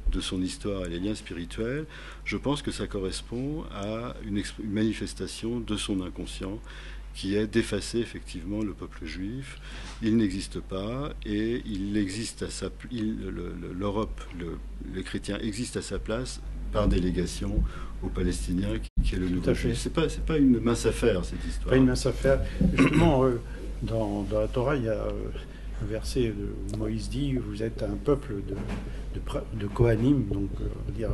Speaker 2: de son histoire et les liens spirituels, je pense que ça correspond à une manifestation de son inconscient qui est d'effacer effectivement le peuple juif. Il n'existe pas et il existe à sa l'Europe, les chrétiens existent à sa place par délégation aux Palestiniens qui est le nouveau juif. C'est pas une mince affaire cette histoire.
Speaker 1: Pas une mince affaire. Justement, dans la Torah, il y a un verset où Moïse dit vous êtes un peuple de Kohanim, donc on va dire,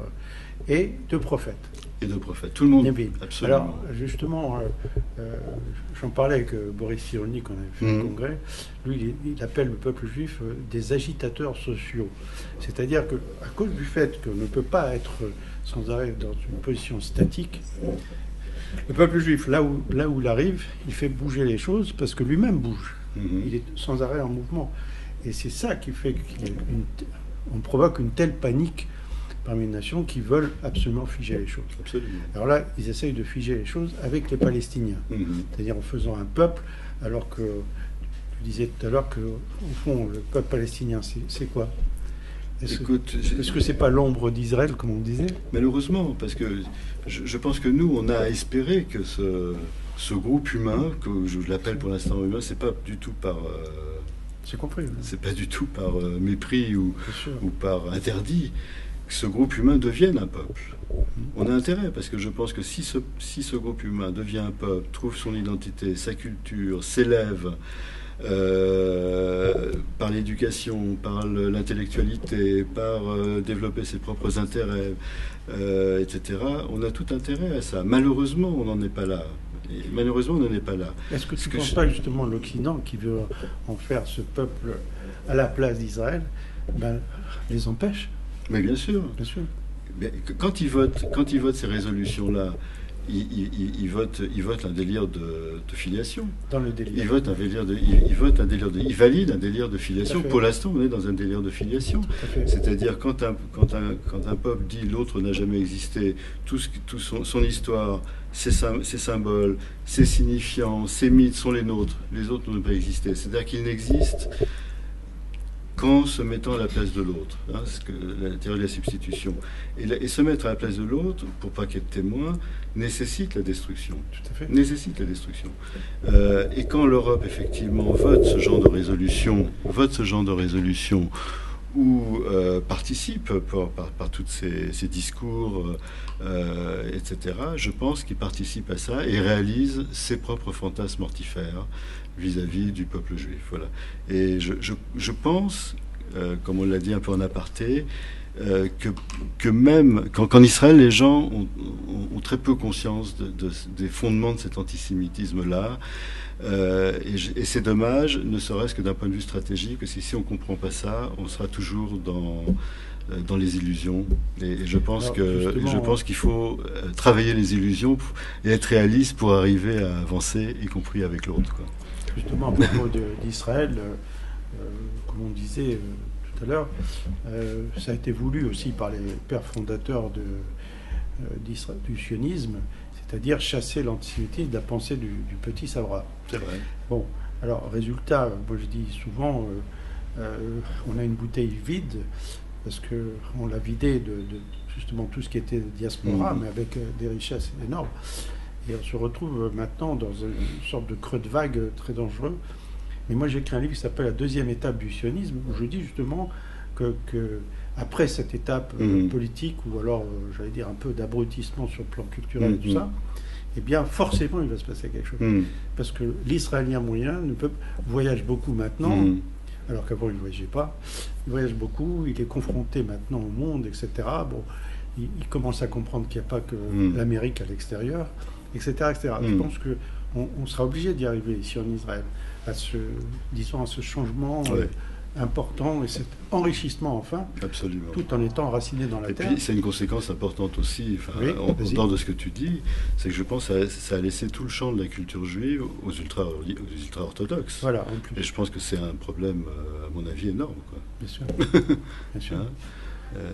Speaker 1: et de prophètes.
Speaker 2: Et de prophètes. Tout le monde.
Speaker 1: Absolument. Alors justement, j'en parlais avec Boris Cyrulnik quand on avait fait le congrès. Lui, il appelle le peuple juif des agitateurs sociaux. C'est-à-dire que à cause du fait qu'on ne peut pas être sans arrêt dans une position statique, le peuple juif, là où il arrive, il fait bouger les choses parce que lui-même bouge. Il est sans arrêt en mouvement. Et c'est ça qui fait qu'on provoque une telle panique parmi les nations qui veulent absolument figer les choses.
Speaker 2: Absolument.
Speaker 1: Alors là, ils essayent de figer les choses avec les Palestiniens. C'est-à-dire en faisant un peuple, alors que tu disais tout à l'heure qu'au fond, le peuple palestinien, c'est quoi ? Est-ce que c'est pas l'ombre d'Israël, comme on disait ?
Speaker 2: Malheureusement, parce que je pense que nous, on a espéré que ce groupe humain, que je l'appelle pour l'instant humain, c'est pas du tout par...
Speaker 1: J'ai compris.
Speaker 2: C'est pas du tout par mépris ou par interdit que ce groupe humain devienne un peuple. On a intérêt, parce que je pense que si ce groupe humain devient un peuple, trouve son identité, sa culture, s'élève par l'éducation, par l'intellectualité, par développer ses propres intérêts, etc., on a tout intérêt à ça. Malheureusement, on n'en est pas là. Malheureusement, on n'en est pas là.
Speaker 1: Est-ce que tu ne penses pas justement l'Occident qui veut en faire ce peuple à la place d'Israël, les empêche ?
Speaker 2: Mais bien sûr.
Speaker 1: Bien sûr.
Speaker 2: Mais quand ils votent ces résolutions-là, ils votent un délire de filiation.
Speaker 1: Dans le délire.
Speaker 2: Ils valident un délire de filiation. Pour l'instant, on est dans un délire de filiation. C'est-à-dire quand un peuple dit l'autre n'a jamais existé, tout son histoire, ses symboles, ses signifiants, ses mythes sont les nôtres. Les autres n'ont pas existé. C'est-à-dire qu'il n'existe qu'en se mettant à la place de l'autre, c'est la théorie de la substitution. Et se mettre à la place de l'autre, pour pas qu'il y ait de témoins, nécessite la destruction.
Speaker 1: Tout à fait.
Speaker 2: Nécessite la destruction. Et quand l'Europe, effectivement, vote ce genre de résolution, ou participe par tous ces discours, etc., je pense qu'il participe à ça et réalise ses propres fantasmes mortifères vis-à-vis du peuple juif. Voilà. Et je pense, comme on l'a dit un peu en aparté, que même qu'en Israël, les gens ont très peu conscience des fondements de cet antisémitisme-là. Et c'est dommage, ne serait-ce que d'un point de vue stratégique, parce que si on ne comprend pas ça, on sera toujours dans les illusions. Et je pense qu'il faut travailler les illusions et être réaliste pour arriver à avancer, y compris avec l'autre, quoi.
Speaker 1: Justement, à propos d'Israël, comme on disait tout à l'heure, ça a été voulu aussi par les pères fondateurs du sionisme, c'est-à-dire chasser l'antisémitisme de la pensée du petit Sabra.
Speaker 2: C'est vrai.
Speaker 1: Bon, alors, résultat, moi je dis souvent, on a une bouteille vide, parce qu'on l'a vidée de justement tout ce qui était diaspora, mais avec des richesses énormes. Et on se retrouve maintenant dans une sorte de creux de vague très dangereux. Mais moi, j'ai écrit un livre qui s'appelle « La deuxième étape du sionisme », où je dis justement que après cette étape politique, ou alors, j'allais dire, un peu d'abrutissement sur le plan culturel, tout ça, eh bien, forcément, il va se passer quelque chose. Parce que l'Israélien moyen voyage beaucoup maintenant, alors qu'avant, il ne voyageait pas. Il voyage beaucoup, il est confronté maintenant au monde, etc. Bon, il commence à comprendre qu'il n'y a pas que l'Amérique à l'extérieur, etc. etc. Je pense on sera obligé d'y arriver ici en Israël, disons, à ce changement important et cet enrichissement enfin,
Speaker 2: absolument,
Speaker 1: tout en étant enraciné dans la terre.
Speaker 2: Et puis c'est une conséquence importante aussi, en dehors de ce que tu dis, c'est que je pense que ça a laissé tout le champ de la culture juive aux ultra-orthodoxes.
Speaker 1: Voilà, en plus.
Speaker 2: Et je pense que c'est un problème, à mon avis, énorme, quoi.
Speaker 1: Bien sûr. Bien sûr.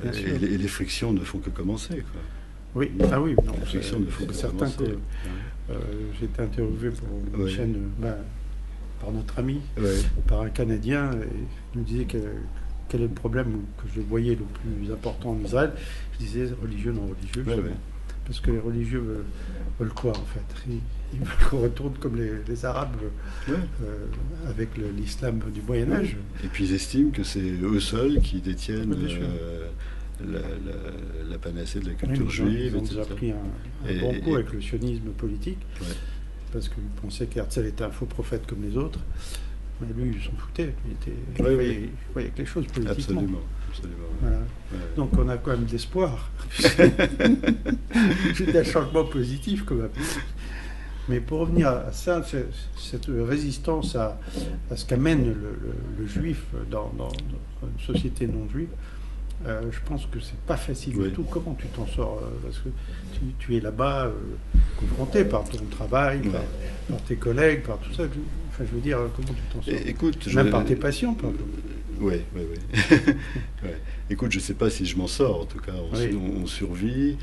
Speaker 2: Bien sûr. Et les frictions ne font que commencer, quoi.
Speaker 1: Oui, ah oui, non,
Speaker 2: c'est
Speaker 1: certain que j'ai été interviewé pour une chaîne par notre ami, par un Canadien, et il nous disait quel est le problème que je voyais le plus important en Israël. Je disais religieux, non religieux, parce que les religieux veulent quoi en fait? Ils veulent qu'on retourne comme les Arabes avec l'islam du Moyen-Âge.
Speaker 2: Et puis ils estiment que c'est eux seuls qui détiennent la panacée de la culture juive.
Speaker 1: Ils ont déjà pris un bon coup avec le sionisme politique, parce qu'ils pensaient qu'Herzl était un faux prophète comme les autres. Mais lui, il s'en foutait. Il voyait que les choses politiquement.
Speaker 2: Absolument.
Speaker 1: Voilà. Donc on a quand même de l'espoir. C'est un changement positif quand même. Mais pour revenir à ça, cette résistance à ce qu'amène le juif dans une société non juive, je pense que c'est pas facile du tout. Comment tu t'en sors? Parce que tu es là-bas confronté par ton travail, par tes collègues, par tout ça. Enfin, je veux dire, comment tu t'en sors?
Speaker 2: Écoute,
Speaker 1: même par tes patients, par exemple.
Speaker 2: Oui. Écoute, je ne sais pas si je m'en sors. En tout cas, on survit.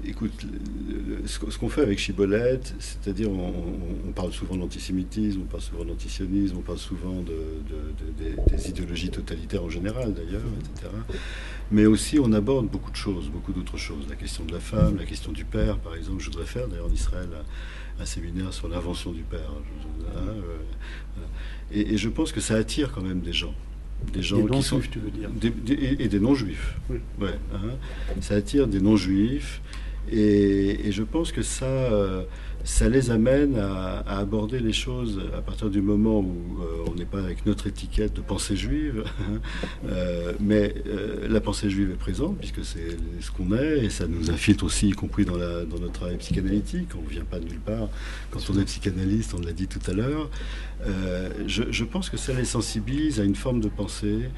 Speaker 2: Écoute, ce qu'on fait avec Shibboleth, c'est-à-dire on parle souvent d'antisémitisme, on parle souvent d'antisionisme, on parle souvent des idéologies totalitaires en général d'ailleurs, etc. Mais aussi on aborde beaucoup d'autres choses. La question de la femme, la question du père, par exemple. Je voudrais faire d'ailleurs en Israël un séminaire sur l'invention du père. Et je pense que ça attire quand même des gens. Des
Speaker 1: non-juifs, tu veux dire.
Speaker 2: Et des non-juifs. Oui. Ça attire des non-juifs. Et je pense que ça les amène à aborder les choses à partir du moment où on n'est pas avec notre étiquette de pensée juive, mais la pensée juive est présente puisque c'est ce qu'on est et ça nous infiltre aussi, y compris dans notre travail psychanalytique. On ne vient pas de nulle part. Quand on est psychanalyste, on l'a dit tout à l'heure, je pense que ça les sensibilise à une forme de pensée,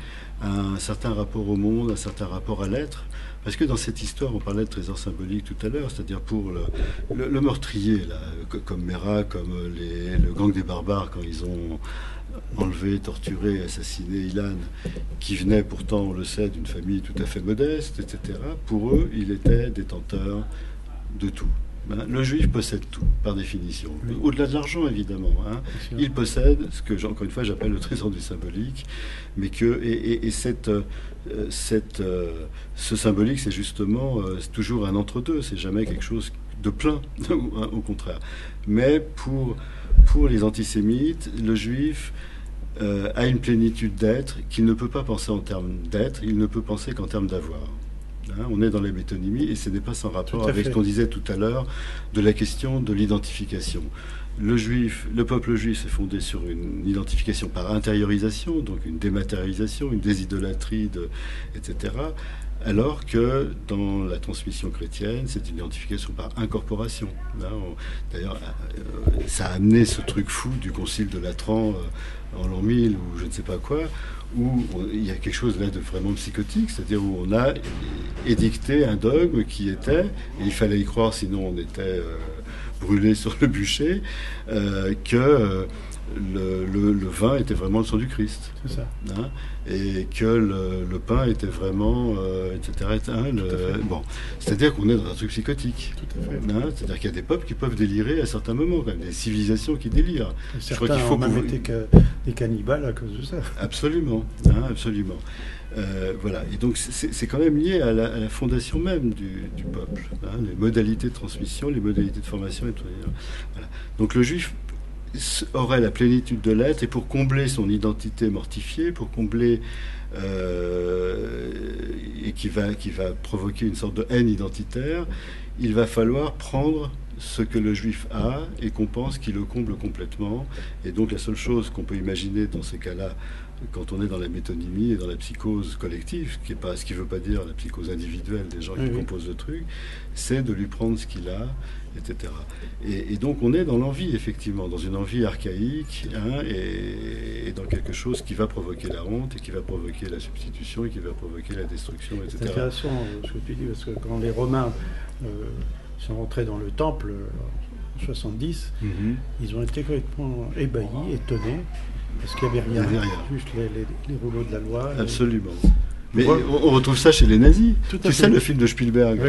Speaker 2: à un certain rapport au monde, à un certain rapport à l'être. Parce que dans cette histoire, on parlait de trésor symbolique tout à l'heure, c'est-à-dire pour le meurtrier, là, comme Mera, comme le gang des barbares, quand ils ont enlevé, torturé, assassiné Ilan, qui venait pourtant, on le sait, d'une famille tout à fait modeste, etc. Pour eux, il était détenteur de tout. Le juif possède tout, par définition. Au-delà de l'argent, évidemment. Il possède ce que, encore une fois, j'appelle le trésor du symbolique. Mais ce symbolique, c'est justement c'est toujours un entre-deux. C'est jamais quelque chose de plein, au contraire. Mais pour les antisémites, le juif a une plénitude d'être qu'il ne peut pas penser en termes d'être, il ne peut penser qu'en termes d'avoir. On est dans la métonymie et ce n'est pas sans rapport avec ce qu'on disait tout à l'heure de la question de l'identification. Le peuple juif s'est fondé sur une identification par intériorisation, donc une dématérialisation, une désidolâtrie, etc. Alors que dans la transmission chrétienne, c'est une identification par incorporation. D'ailleurs, ça a amené ce truc fou du concile de Latran en l'an 1000 ou je ne sais pas quoi, où il y a quelque chose là de vraiment psychotique, c'est-à-dire où on a édicté un dogme qui était, et il fallait y croire sinon on était brûlé sur le bûcher, que le vin était vraiment le sang du Christ.
Speaker 1: C'est ça.
Speaker 2: Et que le pain était vraiment, etc. Bon, c'est-à-dire qu'on est dans un truc psychotique.
Speaker 1: Tout à fait.
Speaker 2: C'est-à-dire qu'il y a des peuples qui peuvent délirer à certains moments, quand même, des civilisations qui délirent.
Speaker 1: Je crois qu'il faut même été des cannibales à cause de ça.
Speaker 2: Absolument, absolument. Voilà. Et donc c'est quand même lié à la fondation même du peuple. Les modalités de transmission, les modalités de formation. Voilà. Donc le juif aurait la plénitude de l'être et pour combler son identité mortifiée, pour combler et qui va provoquer une sorte de haine identitaire, il va falloir prendre ce que le juif a et qu'on pense qu'il le comble complètement. Et donc la seule chose qu'on peut imaginer dans ces cas-là quand on est dans la métonymie et dans la psychose collective, ce qui ne veut pas dire la psychose individuelle des gens qui composent le truc, c'est de lui prendre ce qu'il a, etc. Et donc on est dans l'envie, effectivement, dans une envie archaïque, hein, et dans quelque chose qui va provoquer la honte, et qui va provoquer la substitution, et qui va provoquer la destruction, etc.
Speaker 1: C'est intéressant ce que tu dis, parce que quand les Romains sont rentrés dans le temple en 70, ils ont été complètement ébahis, étonnés, parce qu'il n'y avait rien, juste les rouleaux de la loi.
Speaker 2: Absolument. Mais on retrouve ça chez les nazis. Tu sais, le film de Spielberg,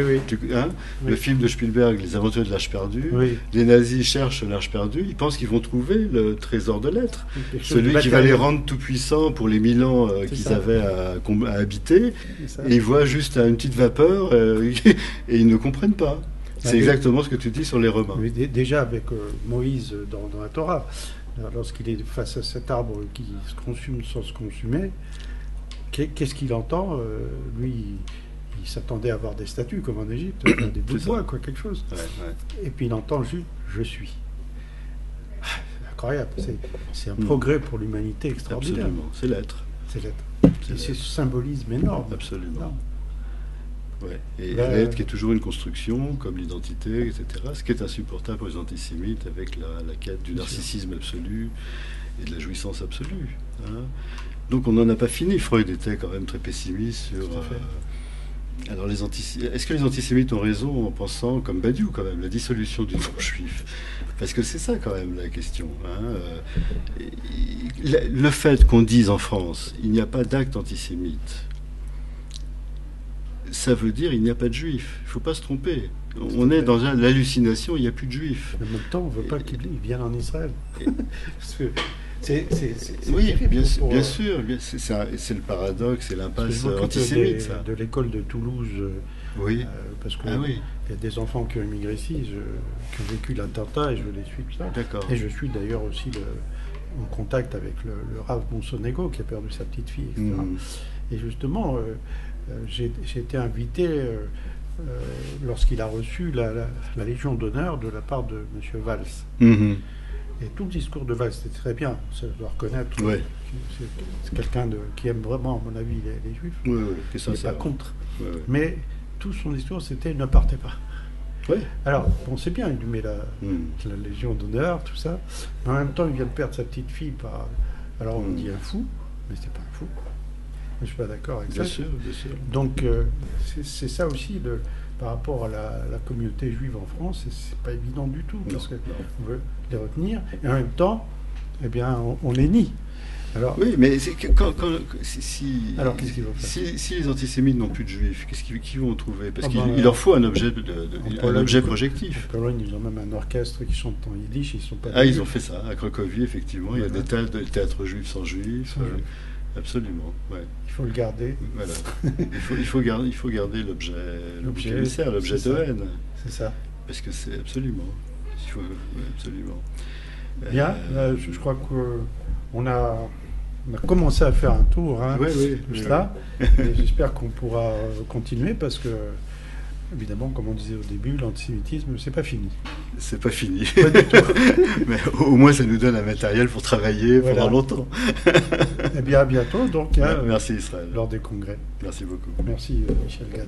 Speaker 2: le film de Spielberg, Les Aventures de l'Arche perdue. Les nazis cherchent l'Arche perdue, ils pensent qu'ils vont trouver le trésor de lettres, celui qui va les rendre tout puissants pour les 1000 ans qu'ils avaient à habiter. Et ils voient juste une petite vapeur et ils ne comprennent pas. C'est exactement ce que tu dis sur les Romains.
Speaker 1: Déjà avec Moïse dans la Torah, lorsqu'il est face à cet arbre qui se consume sans se consumer, qu'est-ce qu'il entend? Lui, il s'attendait à avoir des statues comme en Égypte, des bouts de bois, quelque chose. Et puis il entend juste « je suis ». C'est incroyable, c'est un progrès pour l'humanité extraordinaire.
Speaker 2: Absolument, c'est l'être.
Speaker 1: C'est l'être. Et c'est ce symbolisme énorme.
Speaker 2: Absolument.
Speaker 1: Non.
Speaker 2: Ouais. Et l'être qui est toujours une construction, comme l'identité, etc. Ce qui est insupportable pour les antisémites avec la quête du narcissisme absolu et de la jouissance absolue. Hein. Donc on n'en a pas fini. Freud était quand même très pessimiste sur... Alors est-ce que les antisémites ont raison en pensant, comme Badiou quand même, la dissolution du nom juif? Parce que c'est ça quand même la question. Hein. Le fait qu'on dise en France, il n'y a pas d'acte antisémite, ça veut dire il n'y a pas de juifs. Il ne faut pas se tromper. On est dans l'hallucination, il n'y a plus de juifs.
Speaker 1: En même temps, on ne veut pas qu'ils viennent en Israël. Parce que
Speaker 2: oui, bien sûr. C'est le paradoxe, c'est l'impasse antisémite.
Speaker 1: De l'école de Toulouse.
Speaker 2: Oui.
Speaker 1: Parce qu'il y a des enfants qui ont immigré ici, qui ont vécu l'attentat, et je les suis tout ça.
Speaker 2: D'accord.
Speaker 1: Et je suis d'ailleurs aussi en contact avec le Rav Monsonego, qui a perdu sa petite fille, etc. Et justement... j'ai été invité lorsqu'il a reçu la Légion d'honneur de la part de M. Valls. Et tout le discours de Valls, c'était très bien, ça je dois reconnaître. C'est quelqu'un qui aime vraiment, à mon avis, les Juifs. Il n'est pas contre. Mais tout son discours, c'était « ne partez pas ». Alors, bon, c'est bien, il lui met la Légion d'honneur, tout ça. Mais en même temps, il vient de perdre sa petite fille par... Alors on dit un fou, mais c'était pas un fou. Je ne suis pas d'accord avec ça.
Speaker 2: Bien sûr.
Speaker 1: Donc, c'est ça aussi, par rapport à la communauté juive en France, c'est pas évident du tout, parce qu'on veut les retenir, et en même temps, eh bien, on les nie. Alors,
Speaker 2: oui, mais
Speaker 1: alors, qu'est-ce qu'ils vont faire?
Speaker 2: Si les antisémites n'ont plus de juifs, qu'ils vont trouver? Parce qu'il leur faut un objet, un objet projectif.
Speaker 1: En Pologne, ils ont même un orchestre qui chante en yiddish, ils sont pas...
Speaker 2: ils ont fait ça, à Cracovie, effectivement. Il y a des théâtres juifs sans juifs. Absolument,
Speaker 1: Il faut le garder.
Speaker 2: Voilà. il faut garder l'objet émissaire, l'objet de haine.
Speaker 1: C'est ça.
Speaker 2: Parce que c'est absolument. Absolument.
Speaker 1: Bien, je crois qu'on a commencé à faire un tour, cela. J'espère qu'on pourra continuer parce que, évidemment, comme on disait au début, l'antisémitisme, c'est pas fini.
Speaker 2: C'est pas fini.
Speaker 1: Pas du tout.
Speaker 2: Mais au moins, ça nous donne un matériel pour travailler pendant longtemps.
Speaker 1: Eh bien, à bientôt, donc.
Speaker 2: Merci Israël.
Speaker 1: Lors des congrès.
Speaker 2: Merci beaucoup.
Speaker 1: Merci Michel Gad.